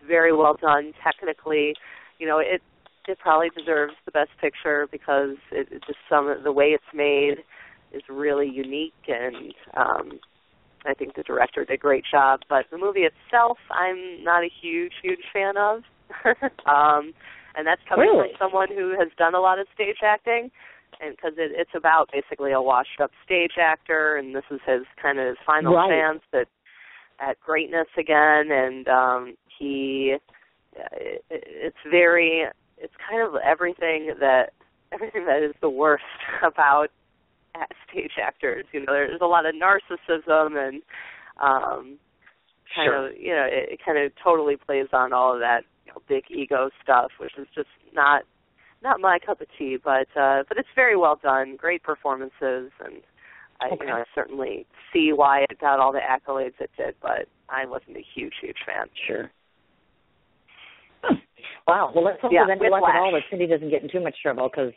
very well done technically. It probably deserves the Best Picture because it just the way it's made is really unique, and I think the director did a great job. But the movie itself, I'm not a huge fan of, and that's coming from someone who has done a lot of stage acting, and because it's about basically a washed-up stage actor, and this is his final chance at greatness again, and it's kind of everything that is the worst about stage actors. There's a lot of narcissism and it kind of totally plays on all of that big ego stuff, which is just not my cup of tea. But it's very well done, great performances, and I certainly see why it got all the accolades it did. But I wasn't a huge fan. Sure. Wow. Well, let's hope with any luck at all that Cindy doesn't get in too much trouble, because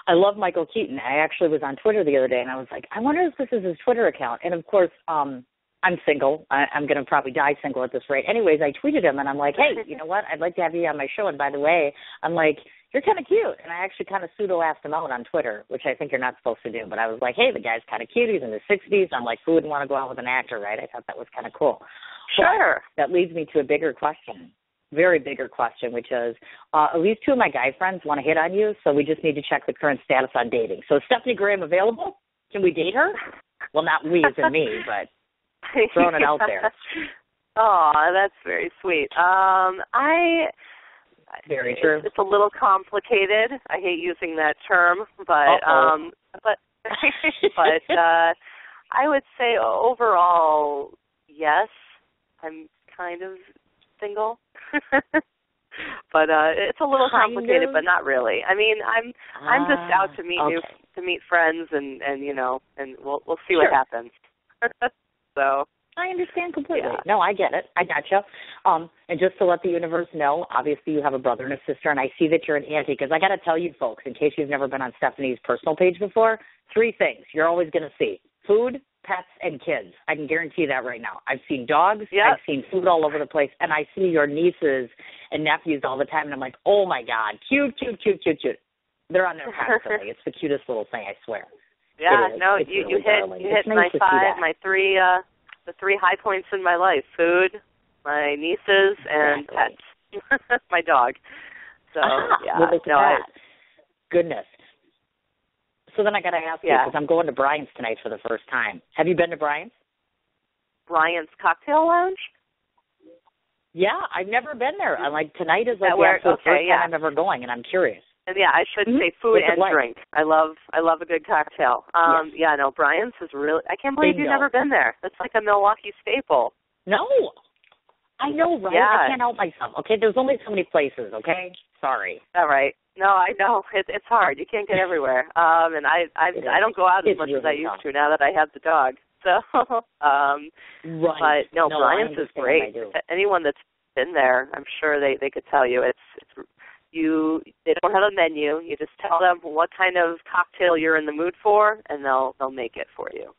I love Michael Keaton. I actually was on Twitter the other day, and I was like, I wonder if this is his Twitter account. And, of course, I'm single. I'm going to probably die single at this rate. Anyways, I tweeted him, and I'm like, hey, you know what? I'd like to have you on my show. And by the way, I'm like, you're kind of cute. And I actually kind of pseudo-asked him out on Twitter, which I think you're not supposed to do. But I was like, hey, the guy's kind of cute. He's in his 60s. I'm like, who wouldn't want to go out with an actor, right? I thought that was kind of cool. Sure. But that leads me to a bigger question. Very bigger question, which is at least two of my guy friends want to hit on you, so we just need to check the current status on dating. So is Stephanie Graham available? Can we date her? Well, not we as in me, but throwing it out there. Oh, that's very sweet. Very true. It's a little complicated. I hate using that term, but I would say overall, yes, I'm kind of single. But it's a little complicated, but not really. I mean, I'm just out to meet friends, and we'll see what happens. So I understand completely. Yeah. No, I get it. I gotcha. And just to let the universe know, obviously you have a brother and a sister, and I see that you're an auntie, because I got to tell you folks, in case you've never been on Stephanie's personal page before, 3 things you're always going to see: food, pets, and kids. I can guarantee that right now. I've seen dogs. Yep. I've seen food all over the place, and I see your nieces and nephews all the time, and I'm like, oh, my God, cute. They're on there constantly. It's the cutest little thing, I swear. Yeah, no, you hit my the 3 high points in my life: food, my nieces, and pets. My dog. So, goodness. So then I got to ask you, because I'm going to Brian's tonight for the first time. Have you been to Brian's? Brian's Cocktail Lounge? Yeah, I've never been there. Tonight is the first time I'm ever going, and I'm curious. And I should say food and drink. I love a good cocktail. Brian's is really. I can't believe you've never been there. That's like a Milwaukee staple. No, I know, right? Yeah. I can't help myself. Okay, there's only so many places. Okay, sorry. All right. No, I know it's hard. You can't get everywhere. And I don't go out as much as I used to now that I have the dog. So, but no, Brian's is great. Anyone that's been there, I'm sure they could tell you they don't have a menu. You just tell them what kind of cocktail you're in the mood for, and they'll make it for you.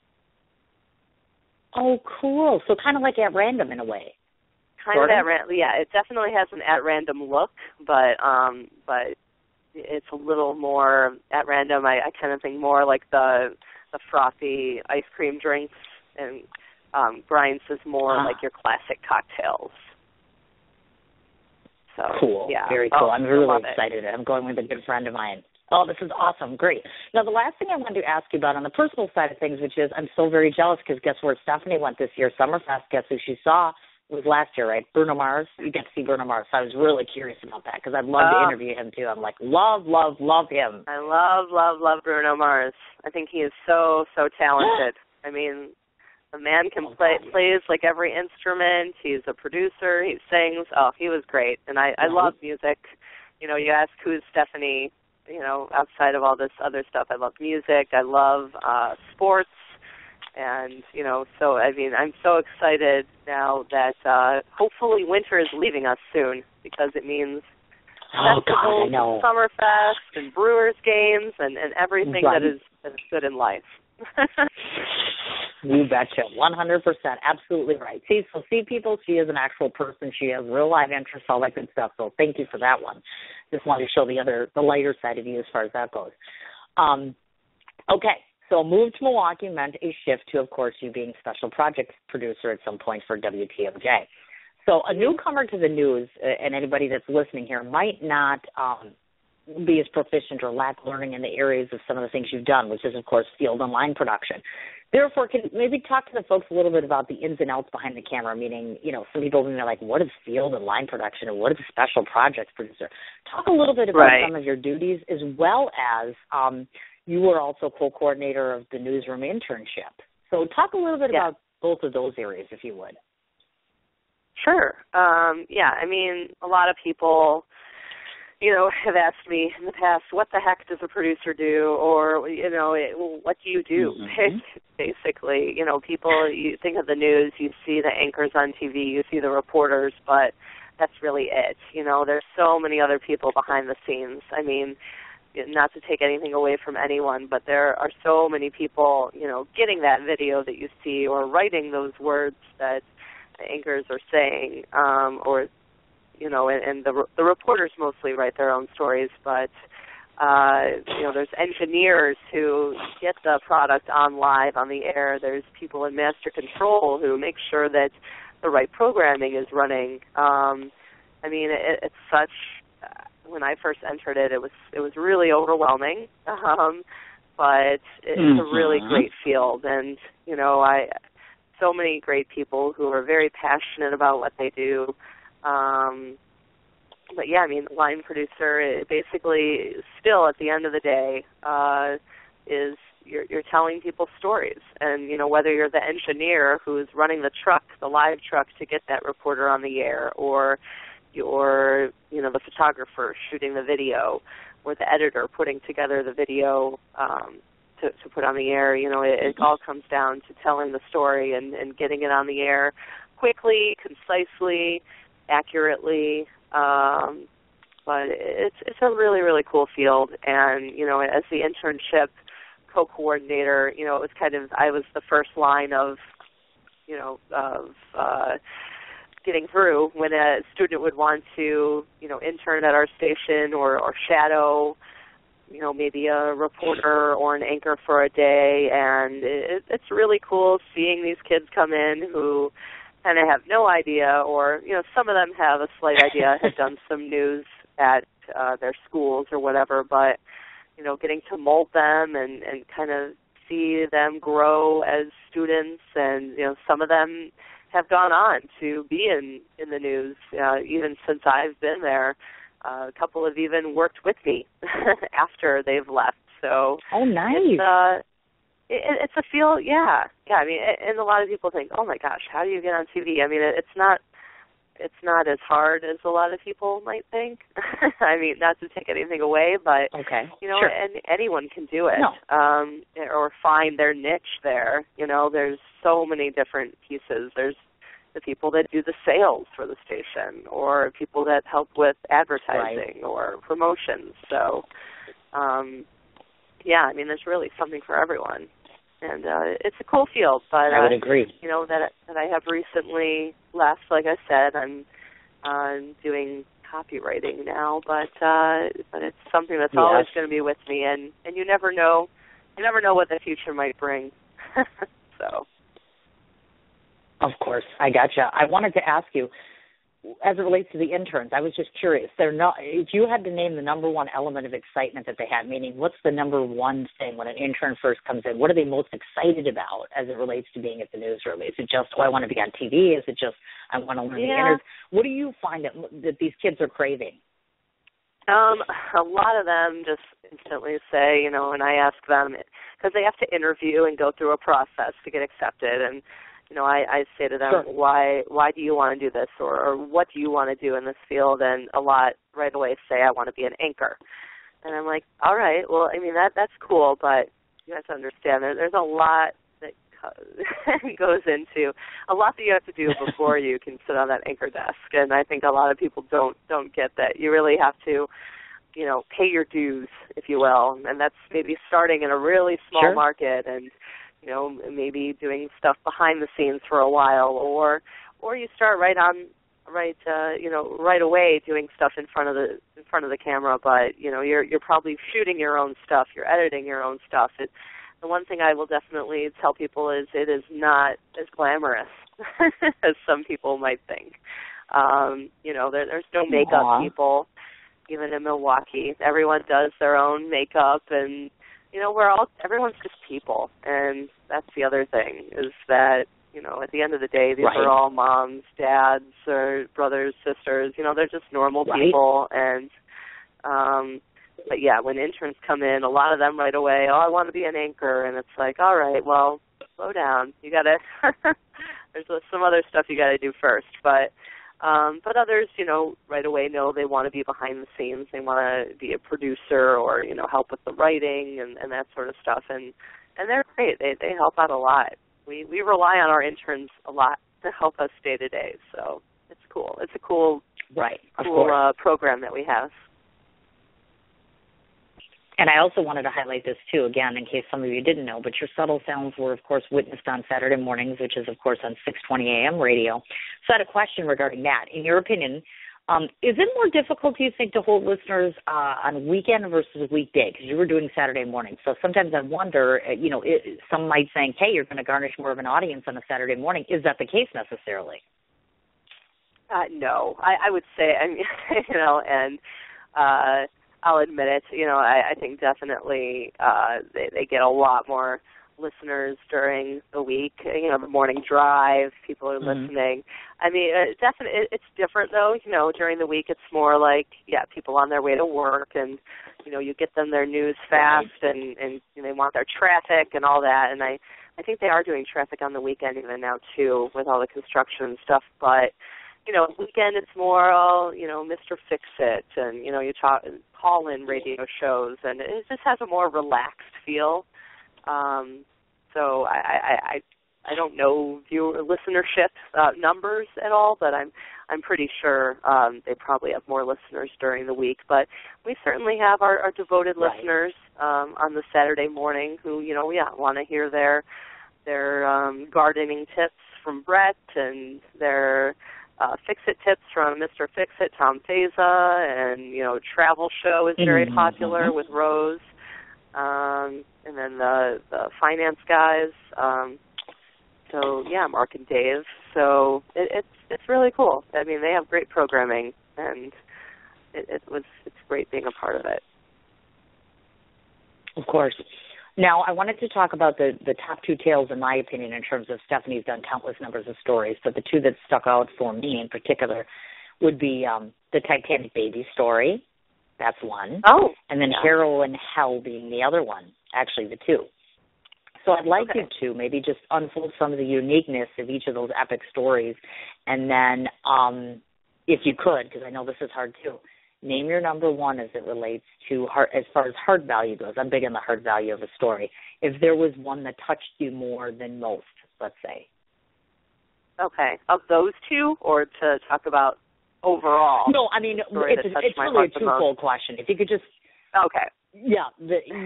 Oh, cool. So kind of like at random in a way. Kind of at random. Yeah, it definitely has an at random look, but it's a little more at random. I kind of think more like the frothy ice cream drinks, and Brian's is more like your classic cocktails. So, cool. Yeah. Very cool. I'm really excited. I'm going with a good friend of mine. Oh, this is awesome. Great. Now, the last thing I wanted to ask you about on the personal side of things, which is I'm so very jealous because guess where Stephanie went this year? Summerfest. Guess who she saw? It was last year, right? Bruno Mars. You got to see Bruno Mars. So I was really curious about that because I'd love to interview him, too. I'm like, love him. I love Bruno Mars. I think he is so talented. I mean, The man plays like every instrument. He's a producer. He sings. Oh, he was great. And I love music. You know, you ask who's Stephanie, you know, outside of all this other stuff. I love music. I love sports. And, you know, so, I mean, I'm so excited now that hopefully winter is leaving us soon, because it means festivals, and Summerfest, and Brewers games, and everything that is good in life. You betcha. 100%. Absolutely right. See, people, she is an actual person. She has real life interests, all that good stuff. So thank you for that one. Just wanted to show the lighter side of you as far as that goes. Okay. So a move to Milwaukee meant a shift to, of course, you being special projects producer at some point for WTOJ. So a newcomer to the news, and anybody that's listening here, might not be as proficient or lack learning in the areas of some of the things you've done, which is, of course, field and line production. Therefore, can maybe talk to the folks a little bit about the ins and outs behind the camera, meaning, you know, some people may be like, what is field and line production, and what is a special projects producer? Talk a little bit about some of your duties, as well as you were also co-coordinator of the newsroom internship. So talk a little bit about both of those areas, if you would. Sure. I mean, a lot of people, you know, have asked me in the past, what the heck does a producer do? Or, you know, what do you do? Basically, you know, people, you think of the news, you see the anchors on TV, you see the reporters, but that's really it. You know, there's so many other people behind the scenes. I mean, not to take anything away from anyone, but there are so many people, you know, getting that video that you see, or writing those words that the anchors are saying, or, you know, and the reporters mostly write their own stories, but, you know, there's engineers who get the product on live on the air. There's people in master control who make sure that the right programming is running. I mean, it's such... When I first entered it was really overwhelming, but it's a really great field, and you know, so many great people who are very passionate about what they do. But yeah, I mean, line producer, it basically, still at the end of the day, is you're telling people stories, and you know, whether you're the engineer who's running the truck, the live truck, to get that reporter on the air, or you're, you know, the photographer shooting the video, or the editor putting together the video to put on the air. You know, it all comes down to telling the story and getting it on the air quickly, concisely, accurately. But it's a really, really cool field. And, you know, as the internship co-coordinator, you know, it was kind of, I was the first line of, you know, getting through when a student would want to, you know, intern at our station or shadow, you know, maybe a reporter or an anchor for a day. And it's really cool seeing these kids come in who kind of have no idea, or, you know, some of them have a slight idea, have done some news at their schools or whatever, but, you know, getting to mold them and kind of see them grow as students. And, you know, some of them have gone on to be in the news, even since I've been there. A couple have even worked with me after they've left. So, oh, nice. It's a field, yeah. I mean, and a lot of people think, oh my gosh, how do you get on TV? I mean, it's not as hard as a lot of people might think. I mean, not to take anything away, but you know, and anyone can do it, or find their niche there. You know, there's so many different pieces. There's the people that do the sales for the station, or people that help with advertising or promotions. So, yeah, I mean, there's really something for everyone. And it's a cool field, but I would agree. You know, that I have recently left. Like I said, I'm doing copywriting now, but it's something that's always going to be with me, and you never know what the future might bring. So, of course, I gotcha. I wanted to ask you, as it relates to the interns, I was just curious. If you had to name the number one element of excitement that they had, meaning what's the number one thing when an intern first comes in? What are they most excited about as it relates to being at the newsroom? Is it just, I want to be on TV? Is it just, I want to learn the interns? What do you find that these kids are craving? A lot of them just instantly say, and I ask them, because they have to interview and go through a process to get accepted, and I say to them, sure. why do you want to do this, or what do you want to do in this field? And a lot right away say, I want to be an anchor. And I'm like, all right, well, that's cool, but you have to understand there's a lot that goes into a lot that you have to do before you can sit on that anchor desk. And I think a lot of people don't get that. You really have to, pay your dues, if you will, and that's maybe starting in a really small sure. market and maybe doing stuff behind the scenes for a while, or you start right away doing stuff in front of the camera, but you're probably shooting your own stuff, you're editing your own stuff. The one thing I will definitely tell people is it is not as glamorous as some people might think. There's no makeup people, even in Milwaukee. Everyone does their own makeup, and everyone's just people. And that's the other thing, is that at the end of the day, these right. are all moms, dads, or brothers, sisters. They're just normal right. people, and but yeah, when interns come in, a lot of them right away, I want to be an anchor, and it's like, all right, well, slow down. You got to. There's some other stuff you got to do first, but others, right away know they want to be behind the scenes. They want to be a producer or help with the writing and that sort of stuff, and they're great. They help out a lot. We rely on our interns a lot to help us day to day, so it's cool. It's a cool program that we have. And I also wanted to highlight this, too, again, in case some of you didn't know, but your subtle sounds were, of course, witnessed on Saturday mornings, which is, of course, on 620 AM radio. So I had a question regarding that. In your opinion, is it more difficult, do you think, to hold listeners on weekend versus weekday? Because you were doing Saturday morning. So sometimes I wonder, some might think, hey, you're going to garnish more of an audience on a Saturday morning. Is that the case necessarily? No. I would say, and I'll admit it, I think definitely they get a lot more listeners during the week. The morning drive, people are listening. Definitely, it's different though. During the week, it's more like people on their way to work, and you get them their news fast, and they want their traffic and all that. And I think they are doing traffic on the weekend even now too, with all the construction and stuff. But weekend it's more, Mr. Fix-It, and you call-in radio shows, and it just has a more relaxed feel. So I don't know listenership numbers at all, but I'm pretty sure they probably have more listeners during the week. But we certainly have our devoted right. listeners on the Saturday morning who want to hear their gardening tips from Brett, and their Fix-It tips from Mr. Fix-It, Tom Feza, and travel show is very popular with Rose, and then the finance guys. Mark and Dave. So it's really cool. They have great programming, and it's great being a part of it. Of course. Now, I wanted to talk about the top two tales, in my opinion, in terms of Stephanie's done countless numbers of stories, but the two that stuck out for me in particular would be the Titanic baby story. That's one. Oh. And then Hero and Hell being the other one, actually the two. So I'd like you to maybe just unfold some of the uniqueness of each of those epic stories, and then if you could, because I know this is hard too, name your number one as it relates to as far as heart value goes. I'm big on the heart value of a story. If there was one that touched you more than most, let's say. Okay. Of those two, or to talk about overall? No, it's really a twofold question. If you could just... Okay. Yeah,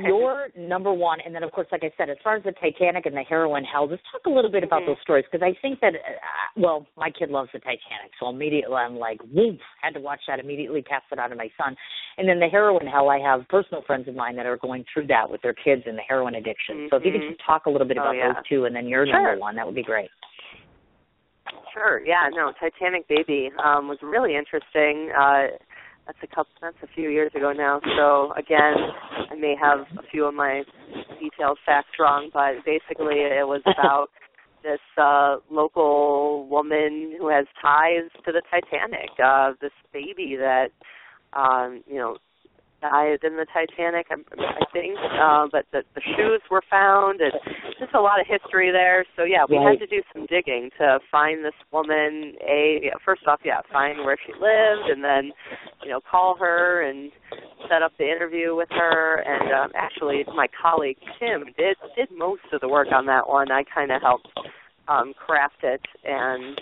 your number one, and then, of course, like I said, as far as the Titanic and the Hero and Hell, just talk a little bit about those stories, because I think that, my kid loves the Titanic, so immediately I'm like, woof, had to watch that, immediately pass it on to my son. And then the Hero and Hell, I have personal friends of mine that are going through that with their kids and the heroin addiction. So if you could just talk a little bit about those two, and then your number one, that would be great. Sure, Titanic Baby was really interesting. That's a few years ago now. So again, I may have a few of my detailed facts wrong, but basically it was about this local woman who has ties to the Titanic. This baby that died in the Titanic, I think, but the shoes were found, and just a lot of history there. So, yeah, we had to do some digging to find this woman. First off, find where she lived, and then, call her and set up the interview with her. And actually, my colleague Tim did most of the work on that one. I kind of helped craft it and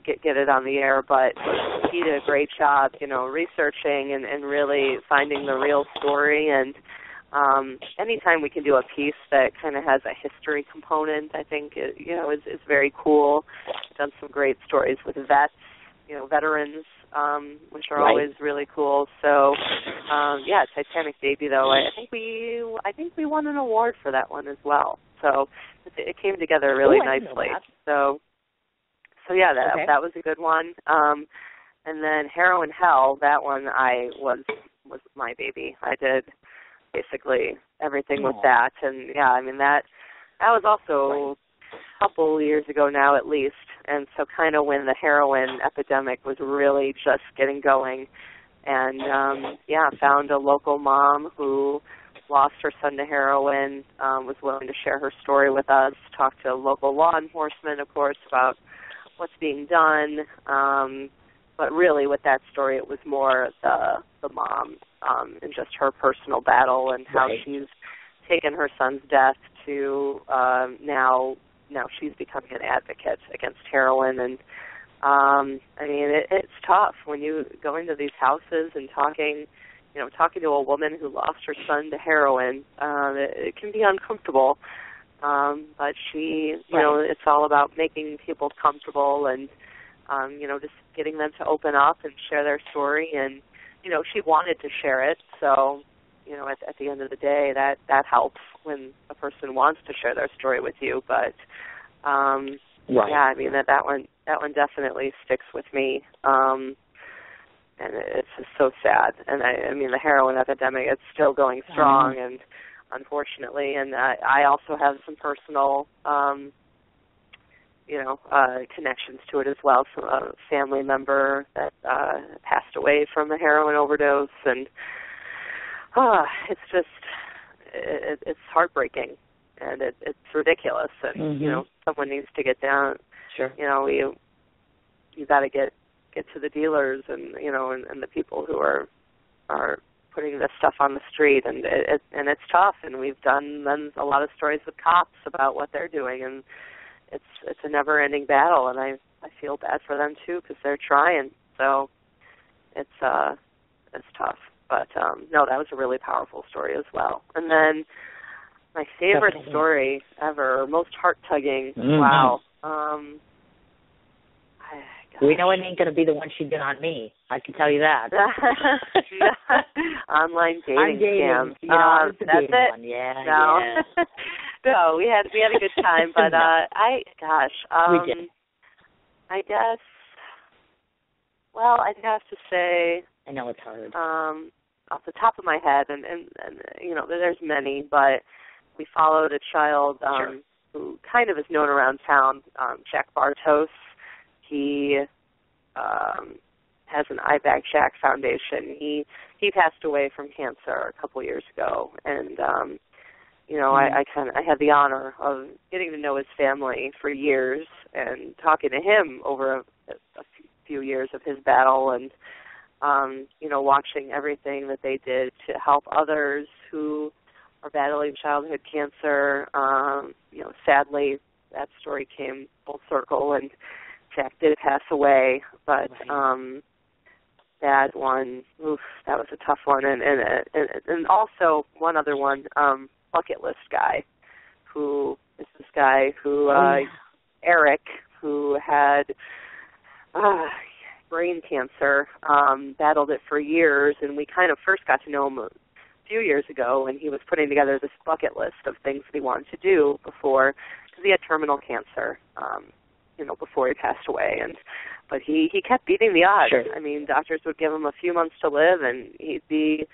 get it on the air, but he did a great job, researching and really finding the real story. And anytime we can do a piece that kind of has a history component, I think is very cool. I've done some great stories with vets, veterans, which are always really cool. So Titanic Baby, though, I think we won an award for that one as well. So it came together really nicely. So that was a good one. And then Heroin Hell, that one was my baby. I did basically everything with that. And that was also a couple years ago now at least. And so kind of when the heroin epidemic was really just getting going. And found a local mom who lost her son to heroin, was willing to share her story with us, talked to local law enforcement, of course, about what's being done. But really with that story, it was more the mom and just her personal battle and how she's taken her son's death to now she's becoming an advocate against heroin. And it's tough when you go into these houses and talking to a woman who lost her son to heroin. It can be uncomfortable, but she, it's all about making people comfortable and, just getting them to open up and share their story. And, she wanted to share it, so, at the end of the day, that helps when a person wants to share their story with you. But, that one definitely sticks with me. And it's just so sad. And the heroin epidemic, it's still going strong, and unfortunately. And I also have some personal, connections to it as well. So a family member that passed away from a heroin overdose, and it's just, it's heartbreaking, and it's ridiculous. And someone needs to get down. Sure. You got to get to the dealers and and the people who are putting this stuff on the street, and it's tough. And we've done a lot of stories with cops about what they're doing, and it's a never-ending battle. And I feel bad for them too because they're trying. So it's tough. But no, that was a really powerful story as well. And then my favorite story ever, most heart-tugging. Wow. We know it ain't going to be the one she did on me. I can tell you that. Online dating scam. That's it. One. Yeah. No. No, we had a good time, but we did. I guess. Well, I'd have to say. I know it's hard. Off the top of my head, and there's many, but we followed a child who kind of is known around town, Jack Bartos. He has an IBAG Jack Foundation. He passed away from cancer a couple years ago, and I had the honor of getting to know his family for years and talking to him over a few years of his battle, and watching everything that they did to help others who are battling childhood cancer. Sadly, that story came full circle, and Jack did pass away, but that one, that was a tough one. And also one other one, Bucket List Guy, who is this guy who, Eric, who had brain cancer, battled it for years, and we kind of first got to know him a few years ago when he was putting together this bucket list of things that he wanted to do before, because he had terminal cancer, before he passed away. But he kept beating the odds. Sure. I mean, doctors would give him a few months to live, and he'd be,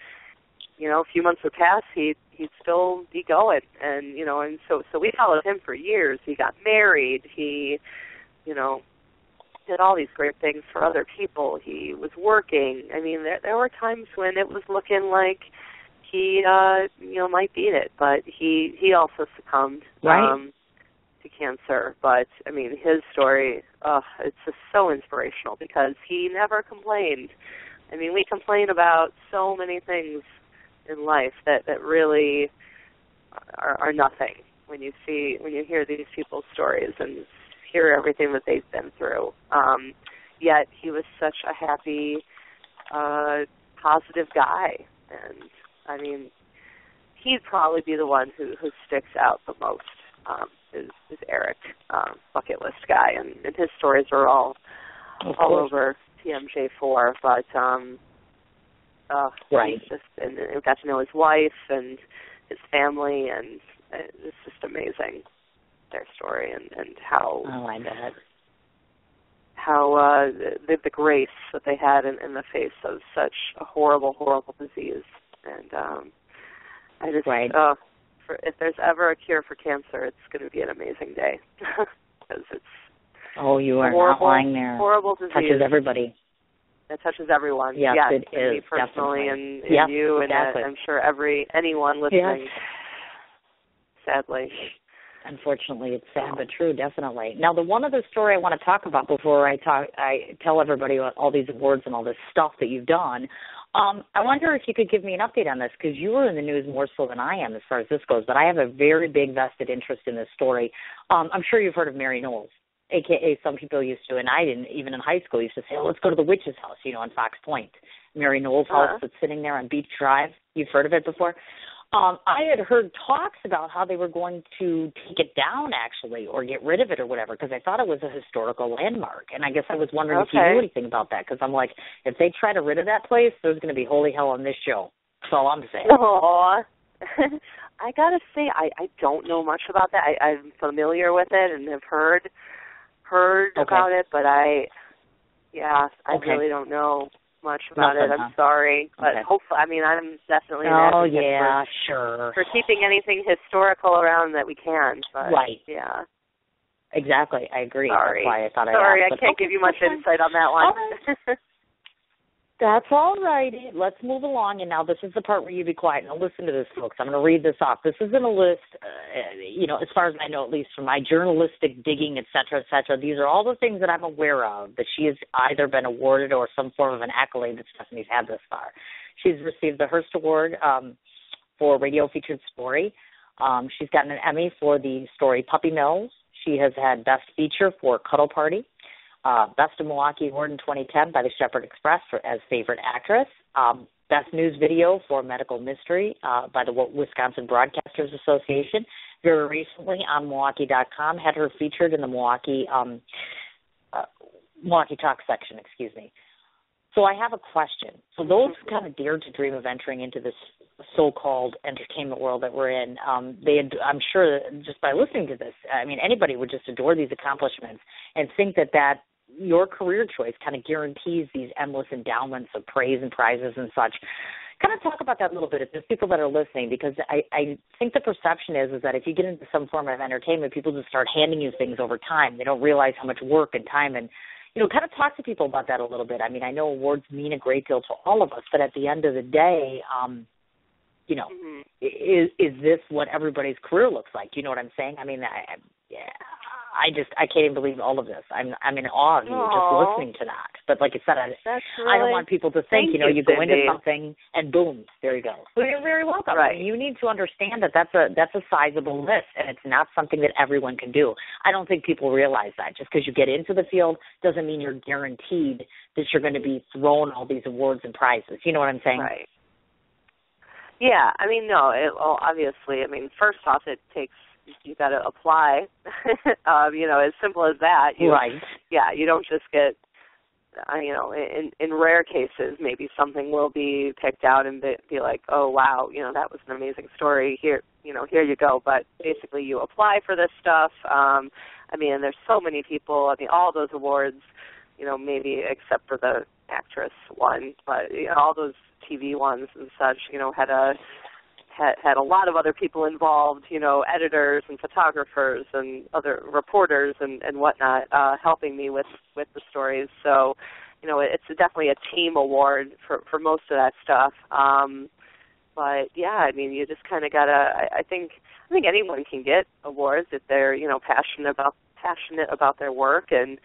a few months would pass, he'd still be going. And, and so we followed him for years. He got married. He, did all these great things for other people. He was working. I mean, there were times when it was looking like he, might beat it, but he also succumbed to cancer. But, I mean, his story, it's just so inspirational because he never complained. I mean, we complain about so many things in life that really are nothing when you hear these people's stories and hear everything that they've been through. Yet he was such a happy, positive guy. And, I mean, he'd probably be the one who sticks out the most, is Eric, bucket list guy. And his stories are all over TMJ4. But, and we got to know his wife and his family, and it's just amazing, their story and how I bet. How the grace that they had in the face of such a horrible, horrible disease. And I just, if there's ever a cure for cancer, it's going to be an amazing day because it's you are not lying there. Horrible disease. Touches everybody. It touches everyone. Yes, it is. Me personally, definitely. and you, and I'm sure anyone listening. Yes. Sadly. Unfortunately, it's sad but true, definitely. Now, the one other story I want to talk about before I tell everybody about all these awards and all this stuff that you've done, I wonder if you could give me an update on this, because you were in the news more so than I am as far as this goes, but I have a very big vested interest in this story. I'm sure you've heard of Mary Knowles, a.k.a. some people used to, and I didn't, even in high school, used to say, let's go to the witch's house, on Fox Point. Mary Knowles' house that's sitting there on Beach Drive. You've heard of it before? I had heard talks about how they were going to take it down, actually, or get rid of it or whatever, because I thought it was a historical landmark. And I guess I was wondering if you knew anything about that, because I'm like, if they try to rid of that place, there's going to be holy hell on this show. That's all I'm saying. Aww. I got to say, I don't know much about that. I'm familiar with it and have heard about it, but I really don't know much about it. I'm sorry, but hopefully, I mean, I'm definitely an advocate for keeping anything historical around that we can. But, yeah. Exactly, I agree. Sorry. That's why I thought Sorry, I can't give you much insight on that one. That's all right. Let's move along. And now this is the part where you be quiet. Now listen to this, folks. I'm going to read this off. This isn't a list, as far as I know, at least from my journalistic digging, et cetera, et cetera. These are all the things that I'm aware of that she has either been awarded or some form of an accolade that Stephanie's had this far. She's received the Hearst Award for Radio Featured Story. She's gotten an Emmy for the story Puppy Mills. She has had Best Feature for Cuddle Party. Best of Milwaukee Award in 2010 by the Shepherd Express as favorite actress. Best News Video for Medical Mystery by the Wisconsin Broadcasters Association. Very recently on Milwaukee.com had her featured in the Milwaukee Talk section, excuse me. So I have a question. So those kind of dared to dream of entering into this so-called entertainment world that we're in, I'm sure just by listening to this, I mean, anybody would just adore these accomplishments and think that your career choice kind of guarantees these endless endowments of praise and prizes and such. Kind of talk about that a little bit if there's people that are listening, because I think the perception is that if you get into some form of entertainment, people just start handing you things over time. They don't realize how much work and time and, kind of talk to people about that a little bit. I mean, I know awards mean a great deal to all of us, but at the end of the day, is this what everybody's career looks like? You know what I'm saying? I mean, I can't even believe all of this. I'm in awe of you just listening to that. But like I said, I don't want people to think, you go into something and boom, there you go. Well, you're very welcome. Right. I mean, you need to understand that that's a sizable list, and it's not something that everyone can do. I don't think people realize that. Just because you get into the field doesn't mean you're guaranteed that you're going to be thrown all these awards and prizes. You know what I'm saying? Right. Yeah, I mean, no, obviously, I mean, first off, you got to apply, as simple as that. Right. Yeah, you don't just get, in rare cases, maybe something will be picked out and be like, oh, wow, that was an amazing story. Here you go. But basically you apply for this stuff. I mean, there's so many people. I mean, all those awards, maybe except for the actress one, but all those TV ones and such, had a lot of other people involved, editors and photographers and other reporters and whatnot, helping me with the stories. So, it's definitely a team award for most of that stuff. But yeah, I mean, you just kind of gotta. I think anyone can get awards if they're passionate about their work and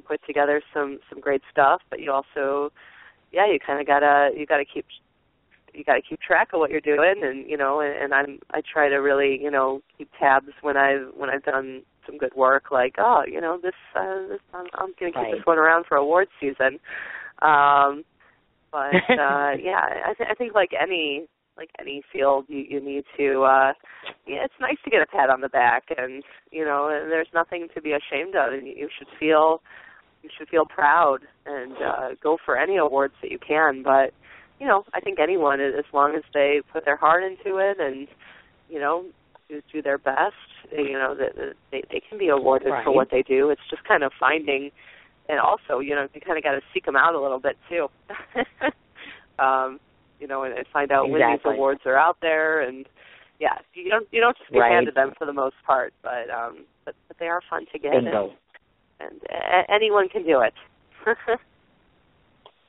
put together some great stuff. But you also, you kind of gotta keep track of what you're doing, and I try to really keep tabs when I've done some good work, like I'm going to keep this one around for awards season. But I think like any field, you need to it's nice to get a pat on the back, and and there's nothing to be ashamed of, and you should feel proud and go for any awards that you can. But I think anyone, as long as they put their heart into it and do their best, they can be awarded for what they do. It's just kind of finding, and also you kind of got to seek them out a little bit too. And find out when these awards are out there, and you don't just get handed them for the most part, but they are fun to get, and anyone can do it.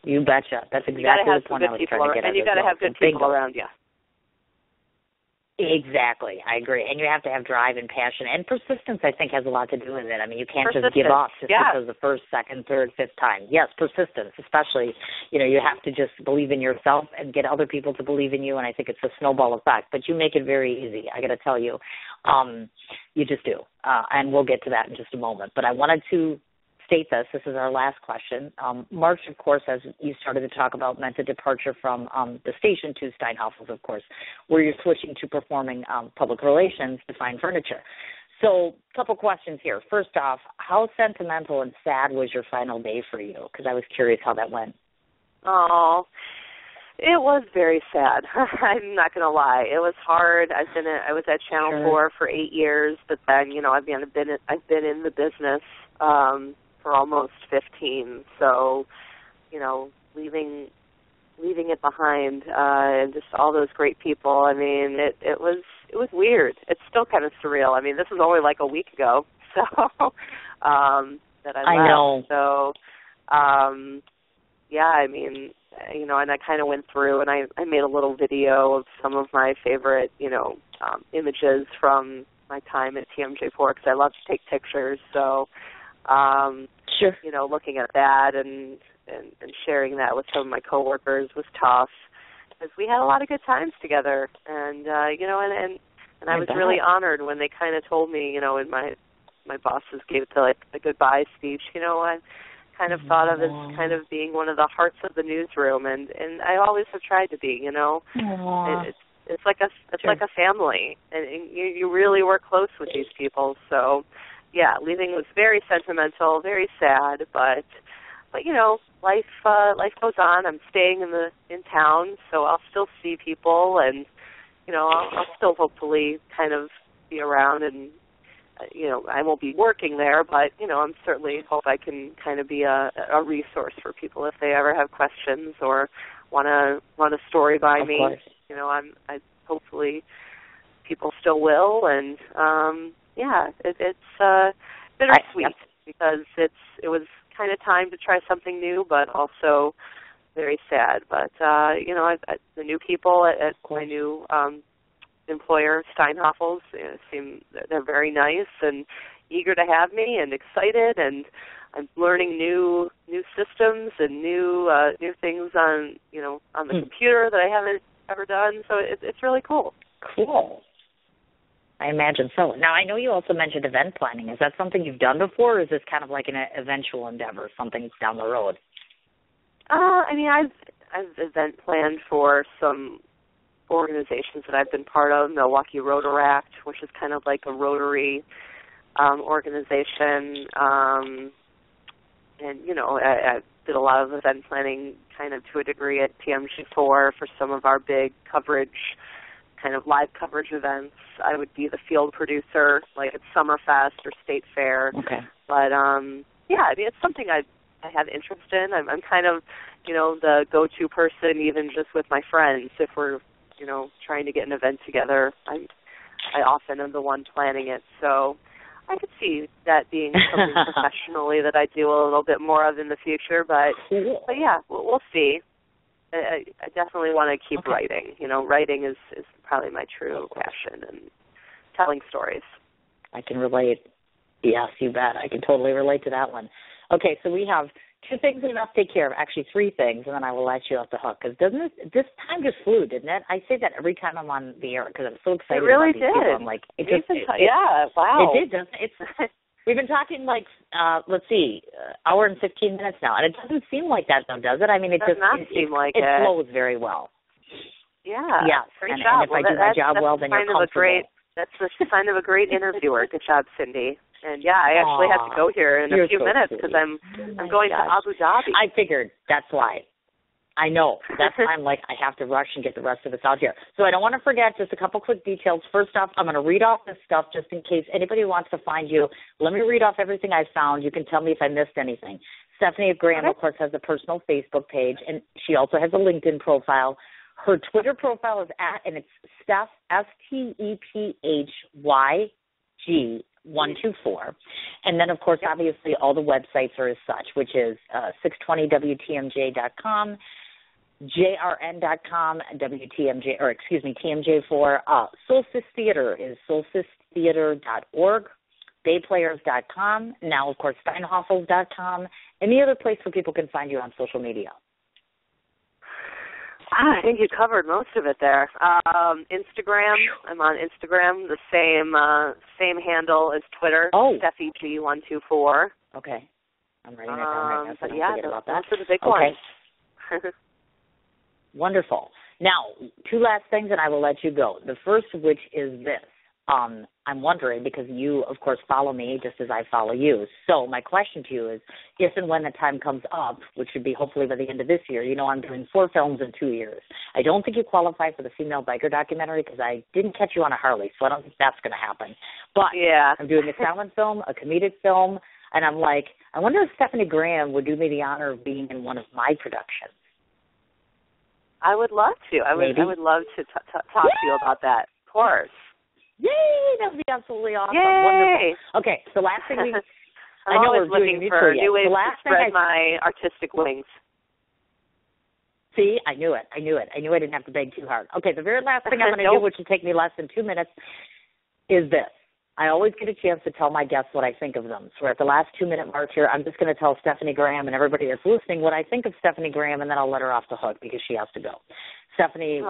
You betcha. That's exactly the point I was trying to get at. And you got to have good people around you. Exactly. I agree. And you have to have drive and passion. And persistence, I think, has a lot to do with it. I mean, you can't just give up just because the first, second, third, fifth time. Yes, persistence, especially, you have to just believe in yourself and get other people to believe in you, and I think it's a snowball effect. But you make it very easy, I got to tell you. You just do. And we'll get to that in just a moment. But I wanted to state this. This is our last question. March, of course, as you started to talk about, meant a departure from the station to Steinhafels, of course, where you're switching to performing public relations to fine furniture. So a couple questions here. First off, how sentimental and sad was your final day for you? Because I was curious how that went. Oh, it was very sad. I'm not going to lie. It was hard. I was at Channel 4 for 8 years, but then, I've been in the business for almost 15, so leaving it behind and just all those great people. I mean, it was weird. It's still kind of surreal. I mean, this was only like a week ago, so that I left. I know. So I mean, and I kind of went through and I made a little video of some of my favorite images from my time at TMJ4 because I love to take pictures. So looking at that and sharing that with some of my coworkers was tough because we had a lot of good times together, and and I was really honored when they kind of told me, and my bosses gave the goodbye speech. I kind of thought of as kind of being one of the hearts of the newsroom, and I always have tried to be. It's like a family, and you really work close with these people. So. Yeah, leaving was very sentimental, very sad, but life goes on. I'm staying in town, so I'll still see people, and I'll still hopefully kind of be around, and I won't be working there, but I'm certainly hope I can kind of be a resource for people if they ever have questions or want to run a story by me. I hopefully people still will, and it's bittersweet because it was kind of time to try something new, but also very sad. But the new people at my new employer, Steinhafels, they're very nice and eager to have me and excited, and I'm learning new systems and new things on the computer that I haven't ever done. So it's really cool. Cool. I imagine so. Now, I know you also mentioned event planning. Is that something you've done before, or is this kind of like an eventual endeavor, something down the road? I mean, I've event planned for some organizations that I've been part of, Milwaukee Rotaract, which is kind of like a Rotary organization. And, I did a lot of event planning kind of to a degree at TMG4 for some of our big coverage, kind of live coverage events. I would be the field producer, like at Summerfest or State Fair. Okay. But, I mean, it's something I have interest in. I'm kind of, the go-to person even just with my friends. If we're trying to get an event together. I often am the one planning it, so I could see that being something professionally that I do a little bit more of in the future. But yeah, we'll see. I definitely want to keep writing. Writing is probably my true passion, and telling stories. I can relate. Yes, you bet. I can totally relate to that one. Okay, so we have 2 things we must take care of, actually 3 things, and then I will let you off the hook. Because this time just flew, didn't it? I say that every time I'm on the air because I'm so excited. It really about these did. people. I'm like, wow. It did, doesn't it? We've been talking let's see, hour and 15 minutes now, and it doesn't seem like that though, does it? I mean, it does not seem like it. It flows very well. Yeah. Yes. Great And job. if I do my job well, then you're comfortable. That's the sign of a great interviewer. Good job, Cindy. And yeah, I actually have to go here in a few minutes because I'm going to Abu Dhabi. I figured that's why. I know. That's why I'm like, I have to rush and get the rest of us out here. So I don't want to forget just a couple quick details. First off, I'm going to read off this stuff just in case anybody wants to find you. Let me read off everything I found. You can tell me if I missed anything. Stephanie Graham, of course, has a personal Facebook page, and she also has a LinkedIn profile. Her Twitter profile is and it's Steph, STEPHYG124. And then, of course, obviously all the websites are as such, which is 620WTMJ.com, JRN.com, TMJ4. Solstice Theater is solsticetheater.org, bayplayers.com, now, of course, steinhoffels.com. Any other place where people can find you on social media? I think you covered most of it there. Instagram, I'm on Instagram, the same handle as Twitter, SteffiG124. Okay. I'm writing that down right now, so don't forget about that. Those are the big ones. Wonderful. Now, 2 last things, and I will let you go. The first of which is this. I'm wondering, because you, of course, follow me just as I follow you. So my question to you is, if and when the time comes up, which should be hopefully by the end of this year, I'm doing 4 films in 2 years. I don't think you qualify for the female biker documentary because I didn't catch you on a Harley, so I don't think that's going to happen. But I'm doing a silent film, a comedic film, and I'm like, I wonder if Stephanie Graham would do me the honor of being in one of my productions. I would love to. I would love to talk to you about that, of course. Yay! That would be absolutely awesome. Yay! Wonderful. Okay, so last thing I know we're doing for new ways to spread my artistic wings. See, I knew it. I knew I didn't have to beg too hard. Okay, the very last thing I'm going to do, which will take me less than 2 minutes, is this. I always get a chance to tell my guests what I think of them. So at the last 2-minute mark here, I'm just going to tell Stephanie Graham and everybody that's listening what I think of Stephanie Graham, and then I'll let her off the hook because she has to go. Stephanie,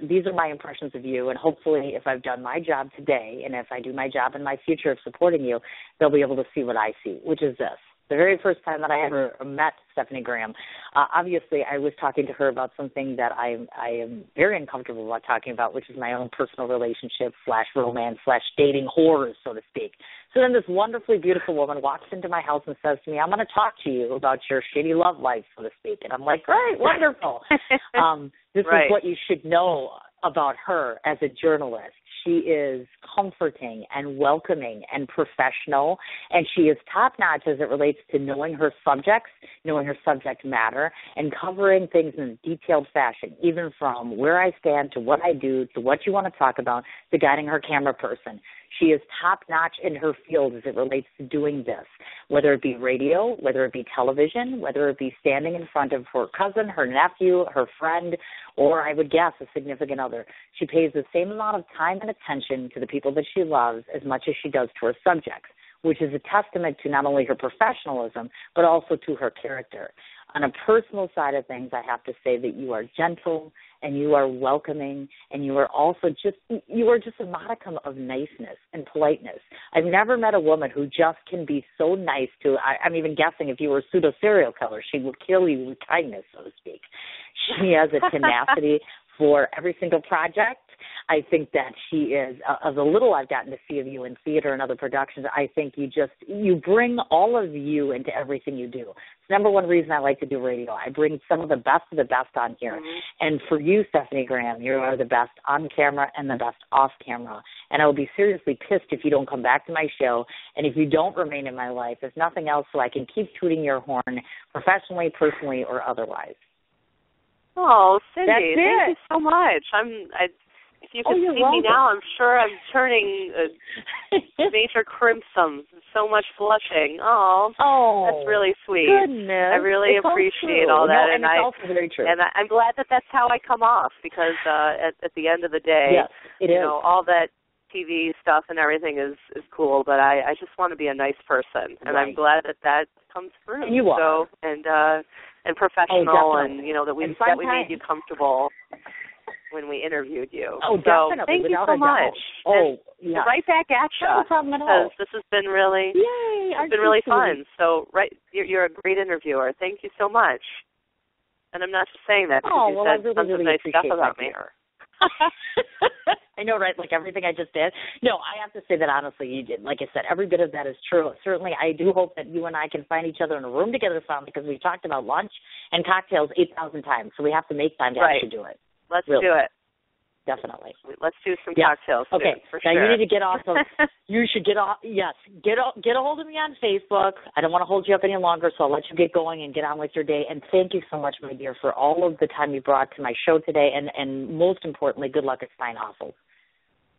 these are my impressions of you, and hopefully if I've done my job today and if I do my job in my future of supporting you, they'll be able to see what I see, which is this. The very first time that I ever met Stephanie Graham, obviously I was talking to her about something that I am very uncomfortable about talking about, which is my own personal relationship / romance / dating horrors, so to speak. So then this wonderfully beautiful woman walks into my house and says to me, I'm going to talk to you about your shitty love life, so to speak. And I'm like, great, wonderful. This is what you should know about her as a journalist. She is comforting and welcoming and professional, and she is top-notch as it relates to knowing her subjects, knowing her subject matter, and covering things in a detailed fashion, even from where I stand to what I do to what you want to talk about to guiding her camera person. She is top-notch in her field as it relates to doing this, whether it be radio, whether it be television, whether it be standing in front of her cousin, her nephew, her friend, or I would guess a significant other. She pays the same amount of time and attention to the people that she loves as much as she does to her subjects, which is a testament to not only her professionalism, but also to her character. On a personal side of things, I have to say that you are gentle and you are welcoming and you are also just a modicum of niceness and politeness. I've never met a woman who just can be so nice to, I'm even guessing if you were a pseudo serial killer, she would kill you with kindness, so to speak. She has a tenacity for every single project. I think that she is, of the little I've gotten to see of you in theater and other productions, I think you bring all of you into everything you do. It's the number one reason I like to do radio. I bring some of the best on here. Mm-hmm. And for you, Stephanie Graham, you are the best on camera and the best off camera. And I will be seriously pissed if you don't come back to my show and if you don't remain in my life, if nothing else, so I can keep tooting your horn professionally, personally, or otherwise. Oh, Cindy, That's thank you so much. If you could see me now, I'm sure I'm turning major crimson. So much blushing. Oh, that's really sweet. Goodness. I really appreciate all that, and it's also very true. And I'm glad that that's how I come off, because at the end of the day, yes, it is. All that TV stuff and everything is cool, but I just want to be a nice person, and I'm glad that comes through. And you are. So, and professional, and that we made you comfortable when we interviewed you. Oh, so definitely. Thank you without so a much. Doubt. Oh, yeah. Right back at you. No problem at all. This has been really, Yay, it's been really fun. So, you're a great interviewer. Thank you so much. And I'm not just saying that because you said tons of nice stuff about me. I know, right? Like everything I just did. No, I have to say that honestly, you did. Like I said, every bit of that is true. Certainly, I do hope that you and I can find each other in a room together some, because we've talked about lunch and cocktails 8,000 times. So we have to make time to actually do it. Let's do it. Definitely. Let's do some cocktails too, for now sure. You need to get off of, you should get off, yes, get a hold of me on Facebook. I don't want to hold you up any longer, so I'll let you get going and get on with your day. And thank you so much, my dear, for all of the time you brought to my show today, and most importantly, good luck at Steinhoffel.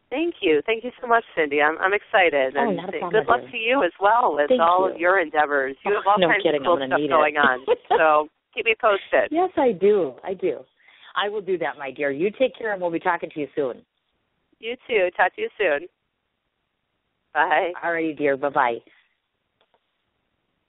Thank you. Thank you so much, Cindy. I'm excited. Oh, and not a problem, good luck to you as well with all of your endeavors. You have all kinds of cool stuff going on. So keep me posted. Yes, I do. I will do that, my dear. You take care, and we'll be talking to you soon. You too. Talk to you soon. Bye. All righty, dear. Bye-bye.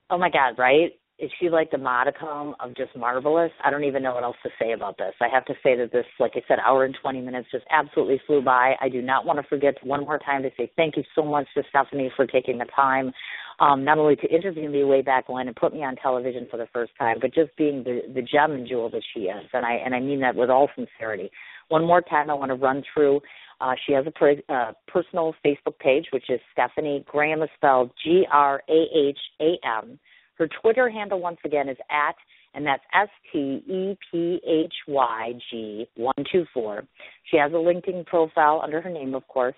Oh, my God, right? Is she like the modicum of just marvelous? I don't even know what else to say about this. I have to say that this, like I said, hour and 20 minutes just absolutely flew by. I do not want to forget one more time to say thank you so much to Stephanie for taking the time, not only to interview me way back when and put me on television for the first time, but just being the gem and jewel that she is. And I mean that with all sincerity. One more time, I want to run through. She has a personal Facebook page, which is Stephanie Graham, is spelled Graham. Her Twitter handle, once again, is and that's STEPHYG124. She has a LinkedIn profile under her name, of course.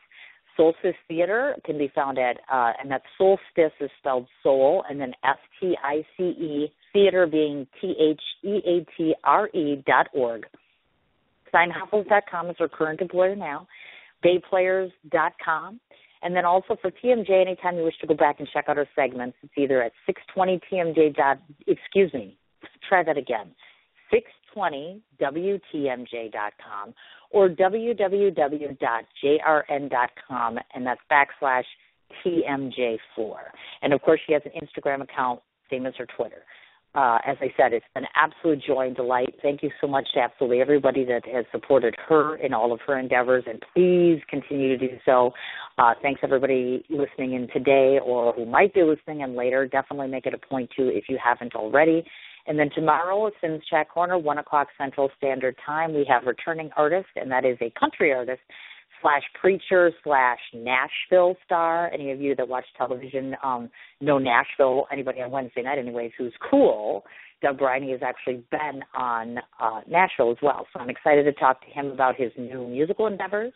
Solstice Theater can be found at, and that's Solstice is spelled soul, and then STICE, theater being THEATRE.org. Steinhoffels.com is her current employer now. Bayplayers.com. And then also for TMJ, anytime you wish to go back and check out our segments, it's either at 620WTMJ.com or www.jrn.com, and that's /TMJ4. And, of course, she has an Instagram account, same as her Twitter. As I said, it's been an absolute joy and delight. Thank you so much to absolutely everybody that has supported her in all of her endeavors, and please continue to do so. Thanks, everybody listening in today or who might be listening in later. Definitely make it a point to if you haven't already. And then tomorrow, Sim's Chat Corner, 1 o'clock Central Standard Time, we have returning artist, and that is a country artist /preacher /Nashville star. Any of you that watch television know Nashville, anybody on Wednesday night anyways, who's cool. Doug Briney has actually been on Nashville as well. So I'm excited to talk to him about his new musical endeavors,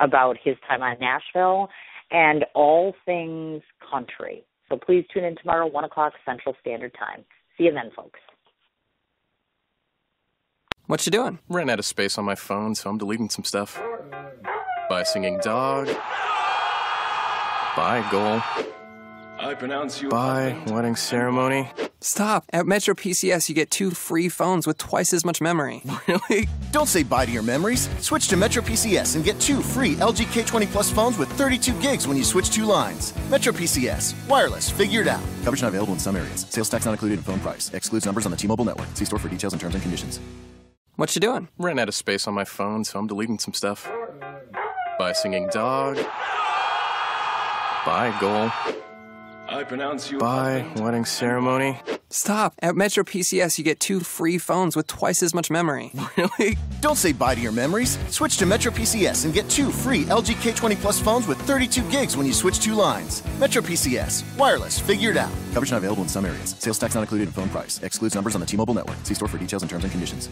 about his time on Nashville, and all things country. So please tune in tomorrow, 1 o'clock Central Standard Time. See you then, folks. What you doing? Ran out of space on my phone, so I'm deleting some stuff. By singing dog. By goal. I pronounce you. By wedding ceremony. Stop! At Metro PCS, you get 2 free phones with twice as much memory. Really? Don't say bye to your memories. Switch to Metro PCS and get 2 free LG K20 Plus phones with 32 gigs when you switch 2 lines. Metro PCS. Wireless. Figured out. Coverage not available in some areas. Sales tax not included in phone price. Excludes numbers on the T-Mobile network. See store for details and terms and conditions. What you doing? Ran out of space on my phone, so I'm deleting some stuff. By singing dog. By goal. I pronounce you. By wedding ceremony. Stop! At Metro PCS, you get 2 free phones with twice as much memory. Really? Don't say bye to your memories. Switch to Metro PCS and get 2 free LG K20 Plus phones with 32 gigs when you switch 2 lines. Metro PCS. Wireless. Figured out. Coverage not available in some areas. Sales tax not included in phone price. Excludes numbers on the T-Mobile network. See store for details and terms and conditions.